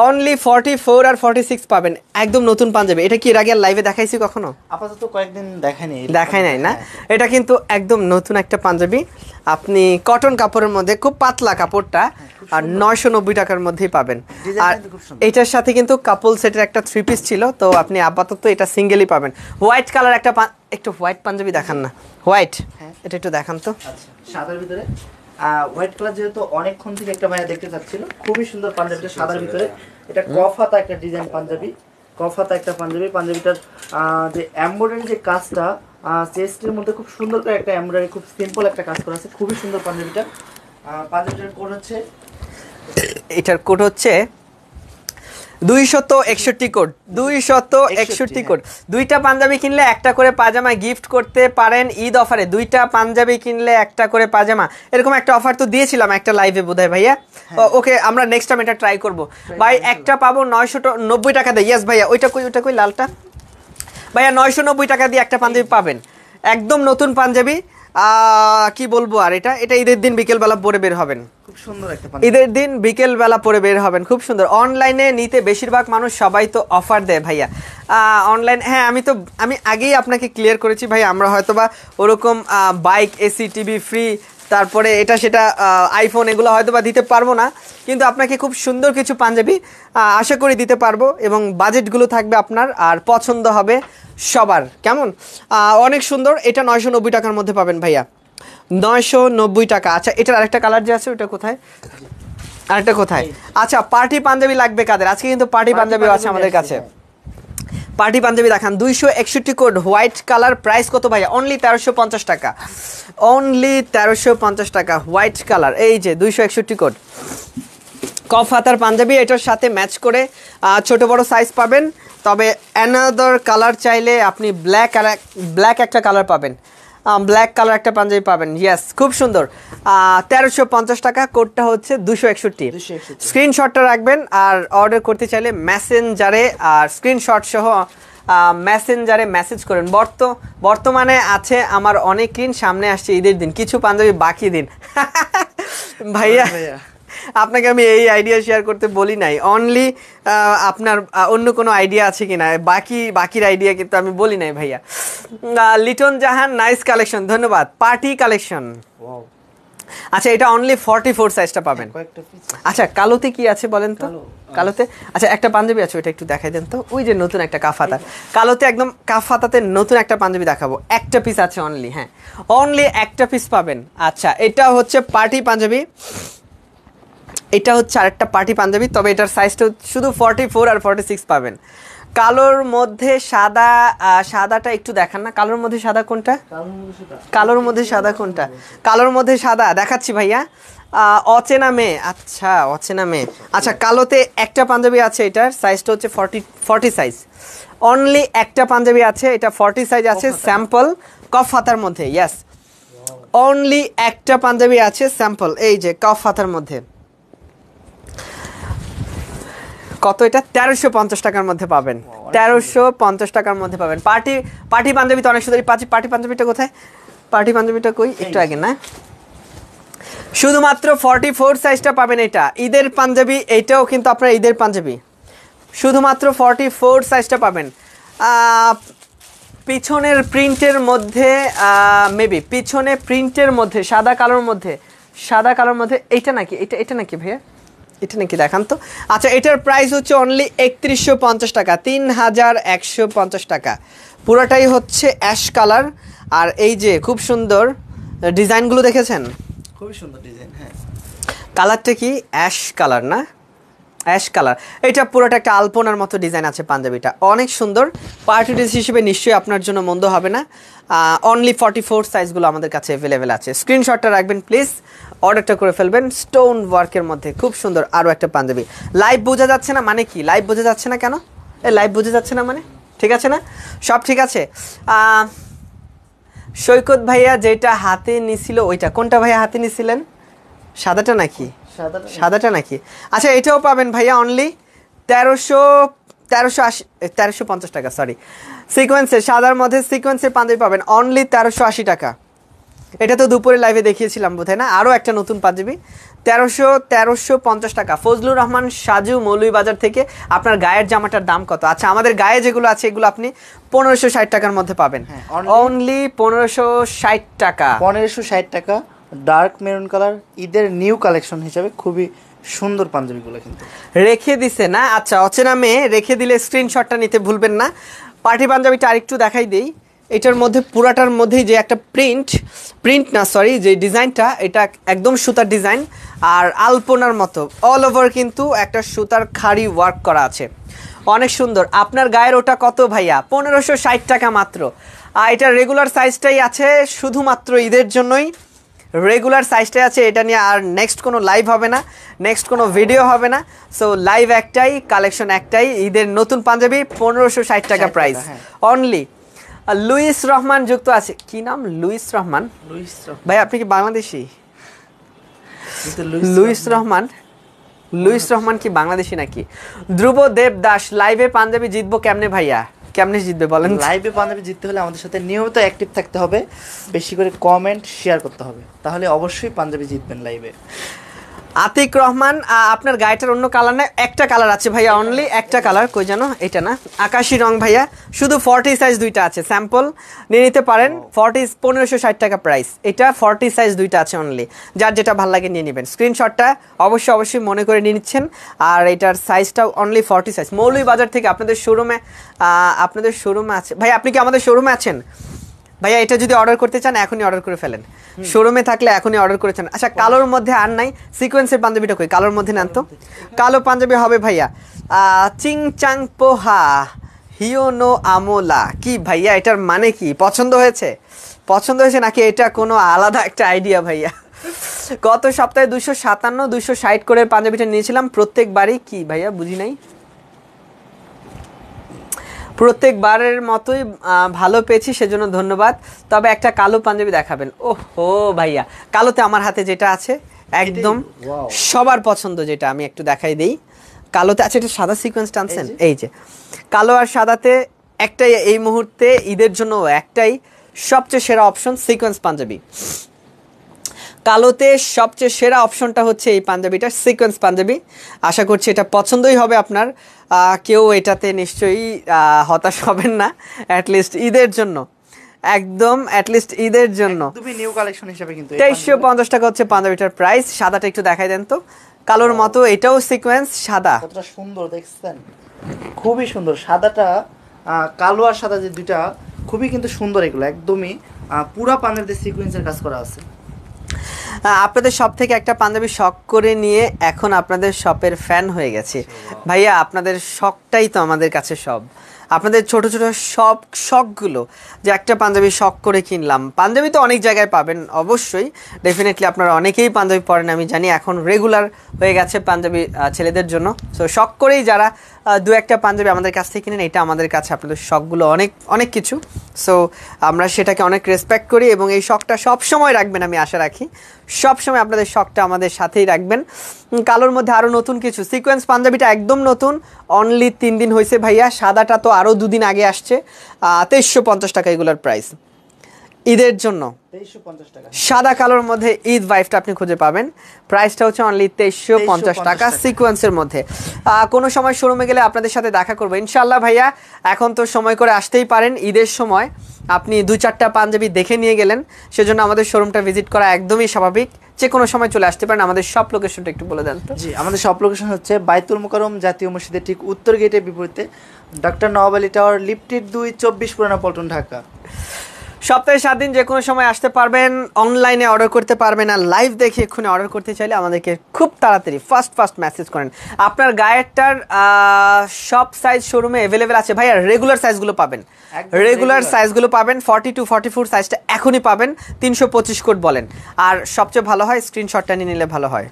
অনলি 44 আর 46 পাবেন। একদম নতুন পাঞ্জাবি। এটা কি এর আগে লাইভে দেখাইছি কখনো? আপাতত কয়েকদিন দেখাই নাই না? এটা কিন্তু একদম নতুন একটা পাঞ্জাবি, আপনি কটন কাপড়ের মধ্যে, খুব পাতলা কাপড়টা, আর 990 টাকার মধ্যেই পাবেন। আর এটার সাথে কিন্তু কাপল সেটের একটা 3 পিস ছিল, তো আপনি আপাতত এটা সিঙ্গেলই পাবেন। হোয়াইট কালার একটা, একটু হোয়াইট পাঞ্জাবি দেখান না, হোয়াইট, এটা একটু দেখান তো। আচ্ছা সাদার ভিতরে হোয়াইট কালার, যেহেতু অনেকক্ষণ থেকে একটা ভাইয়া দেখতে চাচ্ছিল, খুবই সুন্দর পাঞ্জাবিটা সাদার ভিতরে। এটা কফাতা একটা ডিজাইন পাঞ্জাবি, কফাতা একটা পাঞ্জাবি। পাঞ্জাবিটার যে এমব্রয়ডারি যে কাজটা, চেস্টের মধ্যে খুব সুন্দর করে একটা এমব্রয়ডারি, খুব সিম্পল একটা কাজ করা আছে, খুবই সুন্দর পাঞ্জাবিটা। পাঞ্জাবিটার কোড হচ্ছে, এটার কোড হচ্ছে 261 কোড, 261 কোড। 2টা পাঞ্জাবি কিনলে একটা করে পাজামা গিফট করতে পারেন ঈদ অফারে। 2টা পাঞ্জাবি কিনলে একটা করে পাজামা, এরকম একটা অফার তো দিয়েছিলাম একটা লাইভে বোধহয় ভাইয়া। ওকে আমরা নেক্সট টাইম এটা ট্রাই করব ভাই। একটা পাবো 990 টাকা দিয়ে। ইয়েস ভাইয়া, ওইটা কই লালটা ভাইয়া, 990 টাকা দিয়ে একটা পাঞ্জাবি পাবেন, একদম নতুন পাঞ্জাবি। কি বলবো আর, এটা এটা ঈদের দিন বিকেলবেলা পরে বের হবেন, খুব সুন্দর একটা ঈদের দিন বিকেল বেলা পরে বের হবেন, খুব সুন্দর। অনলাইনে নিতে বেশিরভাগ মানুষ সবাই তো অফার দেয় ভাইয়া অনলাইন। হ্যাঁ আমি আগেই আপনাকে ক্লিয়ার করেছি ভাই, আমরা হয়তোবা ওরকম বাইক, এসি, টিভি ফ্রি, তারপরে এটা সেটা আইফোন এগুলো হয়তোবা দিতে পারবো না, কিন্তু আপনাকে খুব সুন্দর কিছু পাঞ্জাবি আশা করি দিতে পারবো, এবং বাজেটগুলো থাকবে আপনার আর পছন্দ হবে সবার। কেমন অনেক সুন্দর। এটা 990 টাকার মধ্যে পাবেন ভাইয়া, 990 টাকা। আচ্ছা এটার আরেকটা কালার যে আছে ওটা কোথায়, আরেকটা কোথায়? আচ্ছা পার্টি পাঞ্জাবি লাগবে কাদের? আজকে কিন্তু পার্টি পাঞ্জাবিও আছে আমাদের কাছে। পার্টি পাঞ্জাবি দেখান। 261 কোড, হোয়াইট কালার, প্রাইস কত ভাইয়া? অনলি 1350 টাকা, অনলি 1350 টাকা, হোয়াইট কালার। এই যে 261 কোড কফ হাতার পাঞ্জাবি, এটার সাথে ম্যাচ করে ছোট বড় সাইজ পাবেন। তবে অ্যানাদার কালার চাইলে আপনি ব্ল্যাক একটা কালার পাবেন, ব্ল্যাক কালার একটা পাঞ্জাবি পাবেন। ইয়েস, খুব সুন্দর। 1350 টাকা, কোডটা হচ্ছে 261। স্ক্রিনশটটা রাখবেন, আর অর্ডার করতে চাইলে মেসেঞ্জারে আর স্ক্রিনশট সহ মেসেঞ্জারে মেসেজ করেন। বর্তমানে আছে আমার অনেক ঋণ, সামনে আসছে ঈদের দিন, কিছু পাঞ্জাবি বাকি দিন। ভাইয়া আপনাকে আমি এই আইডিয়া শেয়ার করতে বলি নাই, অনলি আপনার অন্য কোনো আইডিয়া আছে কিনা, বাকির আইডিয়া কিন্তু আমি বলি নাই ভাইয়া। লিটন জাহান, নাইস কালেকশন, ধন্যবাদ। পার্টি কালেকশন, আচ্ছা এটা অনলি 44 সাইজটা পাবেন। আচ্ছা কালোতে কি আছে বলেন তো? কালোতে আচ্ছা একটা পাঞ্জাবি আছে, ওইটা একটু দেখাই দেন তো। ওই যে নতুন একটা কাফাতা, কালোতে একদম কাফাতাতে নতুন একটা পাঞ্জাবি দেখাবো, একটা পিস আছে অনলি, হ্যাঁ অনলি একটা পিস পাবেন। আচ্ছা এটা হচ্ছে পার্টি পাঞ্জাবি, এটা হচ্ছে আরেকটা পার্টি পাঞ্জাবি, তবে এটার সাইজটা শুধু 44 আর 46 পাবেন। কালোর মধ্যে সাদা, সাদাটা একটু দেখান না, কালোর মধ্যে সাদা কোনটা? কালোর মধ্যে সাদা কোনটা? কালোর মধ্যে সাদা দেখাচ্ছি ভাইয়া, অচেনা মেয়ে। আচ্ছা অচেনা মেয়ে, আচ্ছা কালোতে একটা পাঞ্জাবি আছে, এটার সাইজটা হচ্ছে 40 সাইজ, অনলি একটা পাঞ্জাবি আছে, এটা 40 সাইজ আছে, স্যাম্পল কফ হাতার মধ্যে। ইয়েস, অনলি একটা পাঞ্জাবি আছে স্যাম্পল, এই যে কফ হাতার মধ্যে। কত এটা? 1350 টাকার মধ্যে পাবেন, 1350 টাকার মধ্যে পাবেন। পার্টি পাঞ্জাবি তো অনেক সুন্দর। পার্টি পাঞ্জাবিটা কোথায়? পার্টি পাঞ্জাবিটা কই? একটু আগে না, শুধুমাত্র 44 সাইজটা পাবেন। এটা ঈদের পাঞ্জাবি, এইটাও কিন্তু আপনার ঈদের পাঞ্জাবি, শুধুমাত্র 44 সাইজটা পাবেন। পিছনের প্রিন্টের মধ্যে মেবি পিছনে প্রিন্টের মধ্যে সাদা কালোর মধ্যে এইটা নাকি? এটা নাকি ভাইয়া? এটা নাকি দেখান তো। আচ্ছা এটার প্রাইস হচ্ছে অনলি 3150 টাকা, 3150 টাকা। পুরোটাই হচ্ছে অ্যাশ কালার, আর এই যে খুব সুন্দর ডিজাইনগুলো দেখেছেন, খুবই সুন্দর ডিজাইন। হ্যাঁ কালারটা কি? অ্যাশ কালার না? Ash colour. এটা পুরোটা একটা আলপনার মতো ডিজাইন আছে পাঞ্জাবিটা, অনেক সুন্দর। পার্টি ড্রেস হিসেবে নিশ্চয়ই আপনার জন্য মন্দ হবে না। অনলি 44 সাইজগুলো আমাদের কাছে অ্যাভেলেবেল আছে। স্ক্রিনশটটা রাখবেন প্লিজ, অর্ডারটা করে ফেলবেন। স্টোন ওয়ার্কের মধ্যে খুব সুন্দর আরও একটা পাঞ্জাবি। লাইভ বোঝা যাচ্ছে না মানে কি? লাইভ বোঝা যাচ্ছে না কেন? লাইভ বোঝা যাচ্ছে না মানে ঠিক আছে না? সব ঠিক আছে। সৈকত ভাইয়া যেটা হাতে নিছিল ওইটা কোনটা ভাইয়া হাতে নিছিলেন? সাদাটা নাকি? সাদাটা নাকি? আচ্ছা এটাও পাবেন ভাইয়া অনলি 1350 টাকা, সরি সিকোয়েন্সের, সাদার মধ্যে সিকোয়েন্সের পাঞ্জাবি পাবেন অনলি 1380 টাকা। এটা তো দুপুরে লাইভে দেখিয়েছিলাম বোধহয় না? আরও একটা নতুন পাঞ্জাবি 1350 টাকা। ফজলুর রহমান সাজু, মৌলভীবাজার থেকে। আপনার গায়ের জামাটার দাম কত? আচ্ছা আমাদের গায়ে যেগুলো আছে এগুলো আপনি 1560 টাকার মধ্যে পাবেন, অনলি 1560 টাকা। 1560 টাকা, ডার্ক মেরুন কালার, ঈদের নিউ কালেকশন হিসাবে খুবই সুন্দর পাঞ্জাবিগুলো কিন্তু রেখে দিছে না। আচ্ছা অচেনা মেয়ে রেখে দিলে স্ক্রিনশটটা নিতে ভুলবেন না। পার্টি পাঞ্জাবিটা আরেকটু দেখাই দিই। এটার মধ্যে পুরাটার মধ্যেই যে একটা প্রিন্ট না সরি যে ডিজাইনটা, এটা একদম সুতার ডিজাইন আর আলপনার মতো অল ওভার কিন্তু একটা সুতার খাড়ি ওয়ার্ক করা আছে, অনেক সুন্দর। আপনার গায়ের ওটা কত ভাইয়া? 1560 টাকা মাত্র। আর এটার রেগুলার সাইজটাই আছে, শুধুমাত্র ঈদের জন্যই রেগুলার সাইজটাই আছে। এটা নিয়ে আর নেক্সট কোনো লাইভ হবে না, নেক্সট কোনো ভিডিও হবে না। সো লাইভ একটাই, কালেকশন একটাই, ঈদের নতুন পাঞ্জাবি 1560 টাকা প্রাইস অনলি। লুইস রহমান যুক্ত আছে। কি নাম? লুইস রহমান। ভাই আপনি কি বাংলাদেশি? লুইস রহমান কি বাংলাদেশি নাকি? ধ্রুব দেব দাস, লাইভে পাঞ্জাবি জিতবো কেমনে ভাইয়া? কেমনে জিতবে বলেন? লাইভে পাঞ্জাবি জিততে হলে আমাদের সাথে নিয়মিত অ্যাক্টিভ থাকতে হবে, বেশি করে কমেন্ট শেয়ার করতে হবে, তাহলে অবশ্যই পাঞ্জাবি জিতবেন লাইভে। আতিক রহমান, আপনার গায়েটার অন্য কালার না? একটা কালার আছে ভাইয়া, অনলি একটা কালার। কই জানো? এটা না, আকাশি রং ভাইয়া। শুধু 40 সাইজ দুইটা আছে, স্যাম্পল নিয়ে নিতে পারেন। 1560 টাকা প্রাইস। এটা 40 সাইজ দুইটা আছে অনলি, যার যেটা ভালো লাগে নিয়ে নেবেন। স্ক্রিনশটটা অবশ্যই মনে করে নিয়ে নিচ্ছেন। আর এটার সাইজটাও অনলি 40 সাইজ। মৌলভীবাজার থেকে আপনাদের শোরুমে আছে ভাই। আপনি কি আমাদের শোরুমে আছেন ভাইয়া? এটা যদি অর্ডার করতে চান এখনই অর্ডার করে ফেলেন, শোরুমে থাকলে এখনই অর্ডার করেছেন। আচ্ছা, কালোর মধ্যে আর নাই? সিকোয়েন্সের পাঞ্জাবিটা কই? কালোর মধ্যে নেন তো। কালো পাঞ্জাবি হবে ভাইয়া। চিং চাং পোহা হিওনো আমোলা, কি ভাইয়া এটার মানে কি? পছন্দ হয়েছে নাকি এটা কোনো আলাদা একটা আইডিয়া ভাইয়া? গত সপ্তাহে 257 260 করে পাঞ্জাবিটা নিয়েছিলাম প্রত্যেকবারই। কি ভাইয়া বুঝি নাই? প্রত্যেকবারের মতোই ভালো পেয়েছি, সেজন্য ধন্যবাদ। তবে একটা কালো পাঞ্জাবি দেখাবেন। ওহো ভাইয়া, কালোতে আমার হাতে যেটা আছে একদম সবার পছন্দ, যেটা আমি একটু দেখাই দেই। কালোতে আছে, এটা সাদা সিকোয়েন্স টানছেন, এই যে কালো আর সাদাতে একটাই এই মুহূর্তে ঈদের জন্য একটাই সবচেয়ে সেরা অপশন, সিকোয়েন্স পাঞ্জাবি। কালোতে সবচেয়ে সেরা অপশনটা হচ্ছে এই পাঞ্জাবিটা, সিকোয়েন্স পাঞ্জাবি। আশা করছি এটা পছন্দই হবে আপনার। কেউ এটাতে নিশ্চয়ই হতাশ হবেন না, অ্যাটলিস্ট ঈদের জন্য, একদম অ্যাটলিস্ট ঈদের জন্য। নিউ কালেকশন হিসেবে কিন্তু 2350 টাকা হচ্ছে পাঞ্জাবিটার প্রাইস। সাদাটা একটু দেখাই দেন তো। কালোর মতো এটাও সিকোয়েন্স সাদা, কতটা সুন্দর দেখছেন, খুবই সুন্দর। সাদাটা কালো আর সাদা যে দুইটা খুবই কিন্তু সুন্দর, এগুলো একদমই পুরা পাঞ্জাবিতে সিকোয়েন্সের কাজ করা আছে। আপনাদের শপ থেকে একটা পাঞ্জাবি শখ করে নিয়ে এখন আপনাদের শপের ফ্যান হয়ে গেছে ভাইয়া। আপনাদের শখটাই তো আমাদের কাছে সব। আপনাদের ছোট ছোট সব শখগুলো, যে একটা পাঞ্জাবি শখ করে কিনলাম। পাঞ্জাবি তো অনেক জায়গায় পাবেন অবশ্যই, ডেফিনেটলি আপনারা অনেকেই পাঞ্জাবি পরেন আমি জানি, এখন রেগুলার হয়ে গেছে পাঞ্জাবি ছেলেদের জন্য। সো শখ করেই যারা দু একটা পাঞ্জাবি আমাদের কাছ থেকে কিনেন, এটা আমাদের কাছে আপনাদের শখগুলো অনেক কিছু। সো আমরা সেটাকে অনেক রেসপেক্ট করি এবং এই শখটা সবসময় রাখবেন, আমি আশা রাখি সবসময় আপনাদের শখটা আমাদের সাথেই রাখবেন। কালোর মধ্যে আরও নতুন কিছু, সিকোয়েন্স পাঞ্জাবিটা একদম নতুন, অনলি 3 দিন হয়েছে ভাইয়া। সাদাটা তো আরও 2 দিন আগে আসছে। 2350 টাকা এগুলোর প্রাইস ঈদের জন্য। 2350 টাকা সাদা কালোর মধ্যে ঈদ ভাইবটা আপনি খুঁজে পাবেন। প্রাইসটা হচ্ছে অনলি 2350 টাকা সিকোয়েন্সের মধ্যে। কোনো সময় শোরুমে গেলে আপনাদের সাথে দেখা করবো ইনশাল্লাহ ভাইয়া। এখন তো সময় করে আসতেই পারেন, ঈদের সময় আপনি 2-4টা পাঞ্জাবি দেখে নিয়ে গেলেন, সেজন্য আমাদের শোরুমটা ভিজিট করা একদমই স্বাভাবিক। যে কোনো সময় চলে আসতে পারেন। আমাদের সব লোকেশনটা একটু বলে দেন তো। জি, আমাদের সব লোকেশন হচ্ছে বাইতুল মোকাররম জাতীয় মসজিদের ঠিক উত্তর গেটের বিপরীতে, doctor Nawab Ali tower, lifted 2, 24 পুরানা পল্টন, ঢাকা। সপ্তাহে 7 দিন যে কোনো সময় আসতে পারবেন, অনলাইনে অর্ডার করতে পারবেন। আর লাইভ দেখে এক্ষুনি অর্ডার করতে চাইলে আমাদেরকে খুব তাড়াতাড়ি ফাস্ট মেসেজ করেন। আপনার গায়েরটার সব সাইজ শোরুমে অ্যাভেলেবেল আছে ভাইয়া। রেগুলার সাইজগুলো পাবেন, রেগুলার সাইজগুলো পাবেন। 42, 44 সাইজটা এখনই পাবেন। 325 কোড বলেন। আর সবচেয়ে ভালো হয় স্ক্রিনশটটা নিয়ে নিলে ভালো হয়।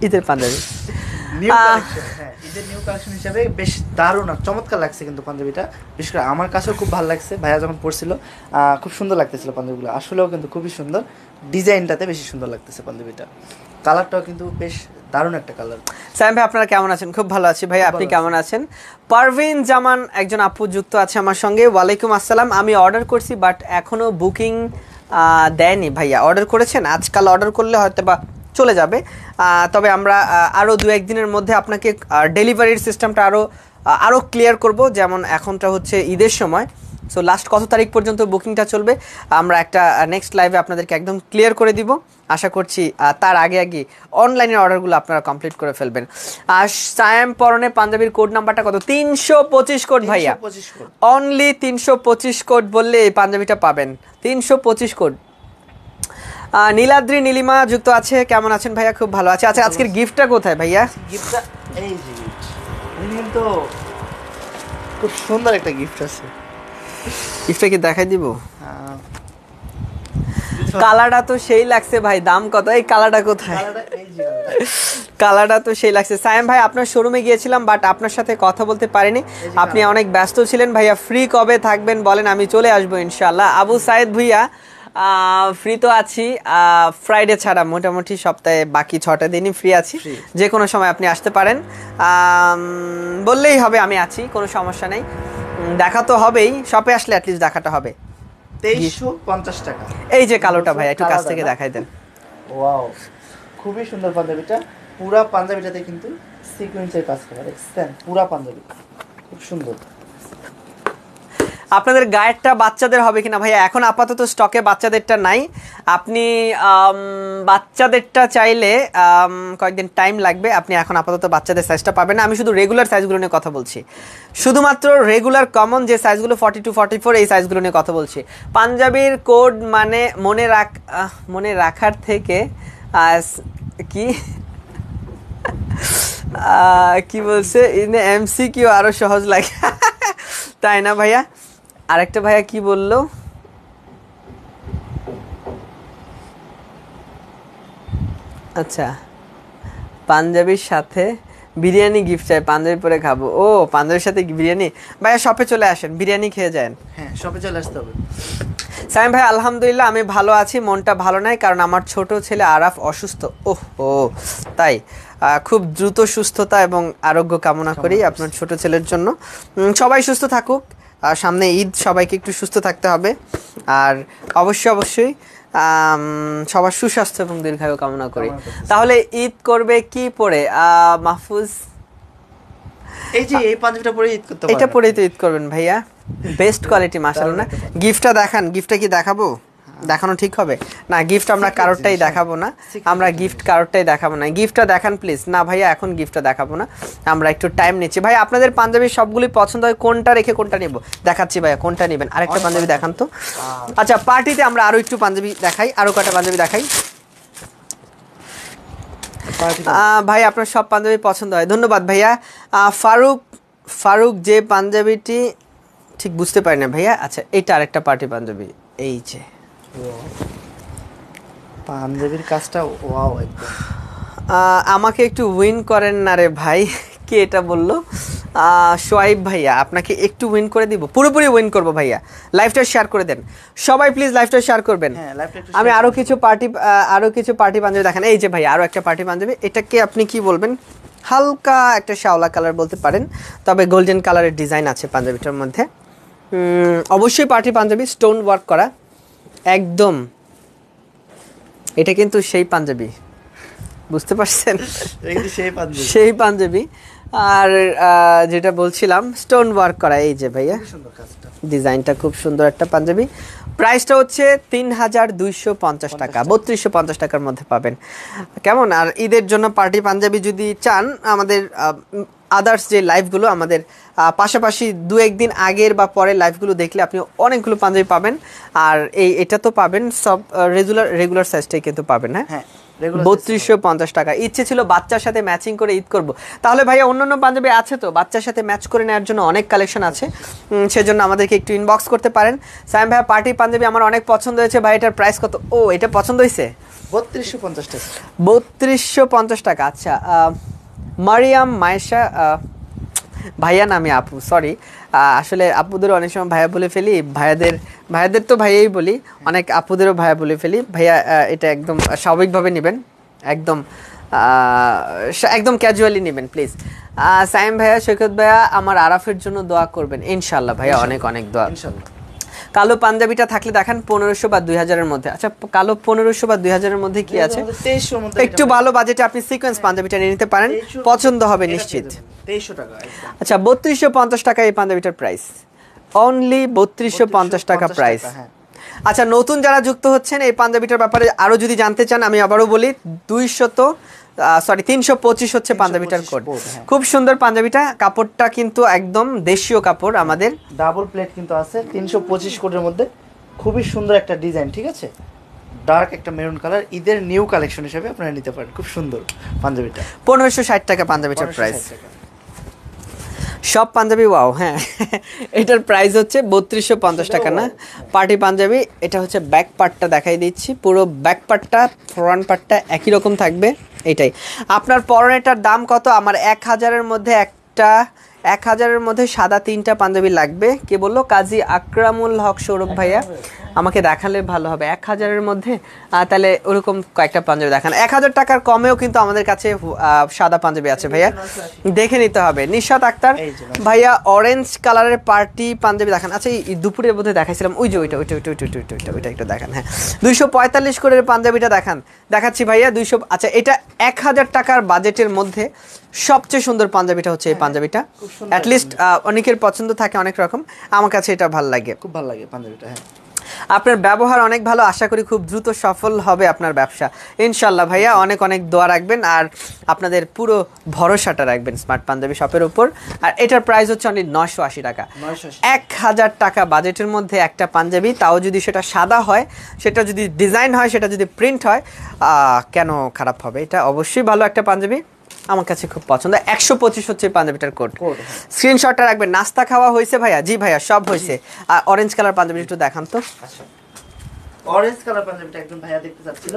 ঈদের পাঞ্জাবি ঈদের নিউ কালেকশন হিসেবে বেশ দারুণ আর চমৎকার লাগছে কিন্তু পাঞ্জাবিটা। বিশেষ করে আমার কাছেও খুব ভালো লাগছে, ভাইয়া যখন পরছিল খুব সুন্দর লাগতেছিল পাঞ্জাবিগুলো। আসলেও কিন্তু খুবই সুন্দর, ডিজাইনটাতে বেশি সুন্দর লাগতেছে পাঞ্জাবিটা। কালারটাও কিন্তু বেশ দারুণ একটা কালার। সাইম ভাই আপনারা কেমন আছেন? খুব ভালো আছি ভাই, আপনি কেমন আছেন? পারভিন জামান একজন আপু যুক্ত আছে আমার সঙ্গে। ওয়ালাইকুম আসসালাম। আমি অর্ডার করছি বাট এখনও বুকিং দেয়নি ভাইয়া। অর্ডার করেছেন? আজকাল অর্ডার করলে হয়তো বা চলে যাবে, তবে আমরা আরও 2-1 দিনের মধ্যে আপনাকে ডেলিভারির সিস্টেমটা আরও ক্লিয়ার করব। যেমন এখনটা হচ্ছে ঈদের সময়, সো লাস্ট কত তারিখ পর্যন্ত বুকিংটা চলবে আমরা একটা নেক্সট লাইভে আপনাদেরকে একদম ক্লিয়ার করে দিব। আশা করছি তার আগে অনলাইনের অর্ডারগুলো আপনারা কমপ্লিট করে ফেলবেন। আর সায়াম পরনে পাঞ্জাবির কোড নাম্বারটা কত? 325 কোড ভাইয়া, অনলি 325 কোড বললে এই পাঞ্জাবিটা পাবেন। 325 কোড। নীলাদ্রি নীলিমা যুক্ত আছে, কেমন আছেন ভাইয়া? খুব ভালো আছে। আচ্ছা, আজকের গিফটটা কোথায় ভাইয়া? গিফটটা এই যে কিন্তু খুব সুন্দর একটা গিফট আছে। গিফটটা কি দেখাই দিব? কালারটা তো সেই লাগছে ভাই, দাম কত? এই কালারটা কোথায়? কালারটা তো সেই লাগছে। সায়েম ভাই আপনার শোরুমে গিয়েছিলাম বাট আপনার সাথে কথা বলতে পারিনি, আপনি অনেক ব্যস্ত ছিলেন ভাইয়া। ফ্রি কবে থাকবেন বলেন, আমি চলে আসবো ইনশাআল্লাহ। আবু সাইদ ভুইয়া ফ্রি তো আছি ফ্রাইডে ছাড়া মোটামুটি সপ্তাহে বাকি 6টা দিনই ফ্রি আছি, যে কোনো সময় আপনি আসতে পারেন, বললেই হবে আমি আছি, কোনো সমস্যা নেই। দেখা তো হবেই, শপে আসলে অ্যাটলিস্ট দেখাটা হবে। 2350 টাকা। এই যে কালোটা ভাই একটু কাছ থেকে দেখাই দেন। ওয়াও, খুবই সুন্দর পাঞ্জাবিটা। পুরা পাঞ্জাবিটাতে কিন্তু সিকোয়েন্সের কাজ করা, দেখছেন? পুরা পাঞ্জাবি খুব সুন্দর। আপনাদের গায়েরটা বাচ্চাদের হবে কিনা ভাইয়া? এখন আপাতত স্টকে বাচ্চাদেরটা নাই, আপনি বাচ্চাদেরটা চাইলে কয়েকদিন টাইম লাগবে, আপনি এখন আপাতত বাচ্চাদের সাইজটা পাবেন না। আমি শুধু রেগুলার সাইজগুলো নিয়ে কথা বলছি, শুধুমাত্র রেগুলার কমন যে সাইজগুলো 42 44 এই সাইজগুলো নিয়ে কথা বলছি। পাঞ্জাবির কোড মানে মনে রাখার থেকে কি কি বলছে এমসিকিউ আরো সহজ লাগে তাই না ভাইয়া? আরেকটা ভাইয়া কি বললো, আচ্ছা পাঞ্জাবির সাথে বিরিয়ানি গিফট চাই, পাঞ্জাবি পরে খাবো। ও পাঞ্জাবির সাথে বিরিয়ানি, ভাইয়া শপে চলে আসেন, বিরিয়ানি খেয়ে যান। হ্যাঁ, শপে চলে আসতে হবে। সাইম ভাই আলহামদুলিল্লাহ আমি ভালো আছি, মনটা ভালো নাই কারণ আমার ছোট ছেলে আরাফ অসুস্থ। ওহ ও তাই, খুব দ্রুত সুস্থতা এবং আরোগ্য কামনা করি আপনার ছোট ছেলের জন্য। সবাই সুস্থ থাকুক, সামনে ঈদ, সবাইকে একটু সুস্থ থাকতে হবে, আর অবশ্যই সবার সুস্বাস্থ্য এবং দীর্ঘায়ু কামনা করি। তাহলে ঈদ করবে কি পরে মাহফুজ? এই যে এই পাঞ্জাবিটা পরে ঈদ করতে পারবেন, এটা পরেই তো ঈদ করবেন ভাইয়া, বেস্ট কোয়ালিটি মাশাআল্লাহ না? গিফটটা দেখান, গিফটটা কি দেখাবো? দেখানো ঠিক হবে না, গিফট আমরা কারোরটাই দেখাবো না, আমরা গিফট কারোরটাই দেখাবো না, গিফটটা দেখান প্লিজ। না ভাইয়া এখন গিফটটা দেখাবো না, আমরা একটু টাইম নিচ্ছি। ভাই আপনাদের পাঞ্জাবি সবগুলি পছন্দ হয়, কোনটা রেখে কোনটা নিব? দেখাচ্ছি ভাইয়া, কোনটা নেবেন? আরেকটা পাঞ্জাবি দেখান তো। আচ্ছা পার্টিতে আমরা আরো একটু পাঞ্জাবি দেখাই, আরো কয়টা পাঞ্জাবি দেখাই। ভাই আপনার সব পাঞ্জাবি পছন্দ হয়, ধন্যবাদ ভাইয়া। ফারুক যে পাঞ্জাবিটি ঠিক বুঝতে পারি না ভাইয়া। আচ্ছা এটা আরেকটা পার্টি পাঞ্জাবি, এই যে পাঞ্জাবির কাজটা ওয়াও একদম। আমাকে একটু উইন করেন না রে ভাই, কে এটা বললো? সোয়াইব ভাইয়া, আপনাকে একটু উইন করে দিব, পুরোপুরি উইন করবো ভাইয়া। লাইভটা শেয়ার করে দেন সবাই প্লিজ, লাইভটা শেয়ার করবেন। আমি আরো কিছু পার্টি পাঞ্জাবি দেখেন। এই যে ভাইয়া আরো একটা পার্টি পাঞ্জাবি, এটাকে আপনি কি বলবেন? হালকা একটা শ্যাওলা কালার বলতে পারেন, তবে গোল্ডেন কালারের ডিজাইন আছে পাঞ্জাবিটার মধ্যে। অবশ্যই পার্টি পাঞ্জাবি, স্টোন ওয়ার্ক করা একদম, এটা কিন্তু সেই পাঞ্জাবি, বুঝতে পারছেন? সেই পাঞ্জাবি। আর যেটা বলছিলাম স্টোন ওয়ার্ক করা, এই যে ভাইয়া ডিজাইনটা খুব সুন্দর একটা পাঞ্জাবি। প্রাইসটা হচ্ছে 3250 টাকা, 3250 টাকার মধ্যে পাবেন। কেমন? আর ঈদের জন্য পার্টি পাঞ্জাবি যদি চান, আমাদের আদার্স যে লাইভগুলো, আমাদের পাশাপাশি 2-1 দিন আগের বা পরের লাইভগুলো দেখলে আপনি অনেকগুলো পাঞ্জাবি পাবেন। আর এটা তো পাবেন সব রেগুলার সাইজটাই কিন্তু পাবেন। হ্যাঁ 3250 টাকা। ইচ্ছে ছিল বাচ্চার সাথে ম্যাচিং করে ঈদ করব, তাহলে ভাইয়া অন্যান্য পাঞ্জাবি আছে তো বাচ্চার সাথে ম্যাচ করে নেওয়ার জন্য অনেক কালেকশন আছে, সেজন্য আমাদেরকে একটু ইনবক্স করতে পারেন। সাইম ভাইয়া পার্টি পাঞ্জাবি আমার অনেক পছন্দ হয়েছে ভাই, এটার প্রাইস কত? ও এটা পছন্দ হয়েছে 3250 টাকা। 3250 টাকা। আচ্ছা মারিয়াম মায়েশা ভাইয়া নামে আপু, সরি আসলে আপুদের অনেক সময় ভাইয়া বলে ফেলি, ভাইয়াদের তো ভাইয়াই বলি, অনেক আপুদেরও ভাইয়া বলে ফেলি। ভাইয়া এটা একদম স্বাভাবিকভাবে নেবেন, একদম ক্যাজুয়ালি নেবেন প্লিজ। সাইম ভাইয়া, সৈকত ভাইয়া আমার আরাফের জন্য দোয়া করবেন ইনশাল্লাহ ভাইয়া, অনেক অনেক দোয়া ইনশাল্লাহ। কালো পাঞ্জাবিটা থাকলে দেখেন 1500 বা 2000-এর মধ্যে। আচ্ছা কালো 1500 বা 2000-এর মধ্যে কি আছে? একটু ভালো বাজেটে আপনি সিকোয়েন্স পাঞ্জাবিটা নিয়ে নিতে পারেন, পছন্দ হবে নিশ্চিত। 2300 টাকা। আচ্ছা 3250 টাকা এই পাঞ্জাবিটার প্রাইস, অনলি 3250 টাকা প্রাইস। আচ্ছা নতুন যারা যুক্ত হচ্ছেন এই পাঞ্জাবিটার ব্যাপারে আরো যদি জানতে চান, আমি আবারও বলি 325 হচ্ছে পাঞ্জাবিটার কোড। খুব সুন্দর পাঞ্জাবিটা, কাপড়টা কিন্তু একদম দেশীয় কাপড়, আমাদের ডাবল প্লেট কিন্তু আছে 325 কোডের মধ্যে। খুবই সুন্দর একটা ডিজাইন, ঠিক আছে? ডার্ক একটা মেরুন কালার, ঈদের নিউ কালেকশন হিসেবে আপনারা নিতে পারেন। খুব সুন্দর পাঞ্জাবিটা, 1560 টাকা পাঞ্জাবিটার প্রাইস। সব পাঞ্জাবি ওয়াও। হ্যাঁ এটার প্রাইস হচ্ছে 3250 টাকা না পার্টি পাঞ্জাবি। এটা হচ্ছে ব্যাক পার্টটা দেখাই দিচ্ছি, পুরো ব্যাক পার্টটা ফ্রন্ট পার্টটা একই রকম থাকবে। এটাই আপনার পরনেটার দাম কত? আমার 1000-এর মধ্যে 1000-এর মধ্যে সাদা 3টা পাঞ্জাবি লাগবে। কে বললো? কাজী আকরামুল হক সৌরভ ভাইয়া। আমাকে দেখালে ভালো হবে 1000-এর মধ্যে। তাহলে ওরকম কয়েকটা পাঞ্জাবি দেখান। 1000 টাকার কমেও কিন্তু আমাদের কাছে সাদা পাঞ্জাবি আছে ভাইয়া, দেখে নিতে হবে। নিশাত আক্তার ভাইয়া অরেঞ্জ কালারের পার্টি পাঞ্জাবি দেখান। আচ্ছা এই দুপুরের মধ্যে দেখাইছিলাম, ওই যে ওইটা একটু দেখান। হ্যাঁ 245 কোটের পাঞ্জাবিটা দেখান। দেখাচ্ছি ভাইয়া 200। আচ্ছা এটা 1000 টাকার বাজেটের মধ্যে সবচেয়ে সুন্দর পাঞ্জাবিটা হচ্ছে এই পাঞ্জাবিটা। অ্যাটলিস্ট অনেকের পছন্দ থাকে অনেক রকম, আমার কাছে এটা ভালো লাগে, খুব ভালো লাগে পাঞ্জাবিটা। হ্যাঁ আপনার ব্যবহার অনেক ভালো, আশা করি খুব দ্রুত সফল হবে আপনার ব্যবসা ইনশাল্লাহ ভাইয়া। অনেক অনেক দোয়া রাখবেন আর আপনাদের পুরো ভরসাটা রাখবেন স্মার্ট পাঞ্জাবি শপের উপর। আর এটার প্রাইস হচ্ছে অনলি 980 টাকা। 1000 টাকা বাজেটের মধ্যে একটা পাঞ্জাবি, তাও যদি সেটা সাদা হয়, সেটা যদি ডিজাইন হয়, সেটা যদি প্রিন্ট হয়, কেন খারাপ হবে? এটা অবশ্যই ভালো একটা পাঞ্জাবি, আমার কাছে খুব পছন্দ। 125 হচ্ছে পাঞ্জাবিটার কোড। স্ক্রিনশটটা রাখবেন। নাস্তা খাওয়া হয়েছে ভাইয়া? জি ভাইয়া সব হয়েছে। আর অরেঞ্জ কালার পাঞ্জাবি একটু দেখান তো। আচ্ছা অরেঞ্জ কালার পাঞ্জাবিটা একদম ভাইয়া দেখতে চাচ্ছিল।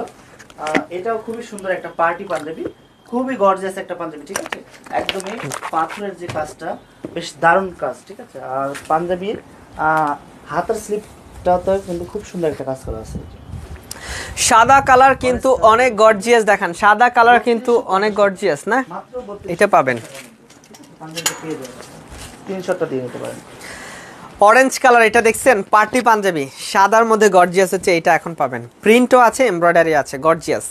এটাও খুবই সুন্দর একটা পার্টি পাঞ্জাবি, খুবই গর্জিয়াস একটা পাঞ্জাবি, ঠিক আছে? একদমই পাথরের যে কাজটা বেশ দারুণ কাজ, ঠিক আছে? আর পাঞ্জাবির হাতের স্লিপটাতে কিন্তু খুব সুন্দর একটা কাজ করা আছে। সাদা কালার কিন্তু অনেক গর্জিয়াস দেখান, সাদা কালার কিন্তু অনেক গর্জিয়াস না? এটা পাবেন, পাঞ্জাবিটা পেয়ে যাবেন, স্ক্রিনশটটা দিয়ে নিতে পারেন। অরেঞ্জ কালার এটা দেখছেন, পার্টি পাঞ্জাবি সাদার মধ্যে গর্জিয়াস হচ্ছে, এটা এখন পাবেন। প্রিন্টও আছে, এমব্রয়ডারি আছে, গর্জিয়াস।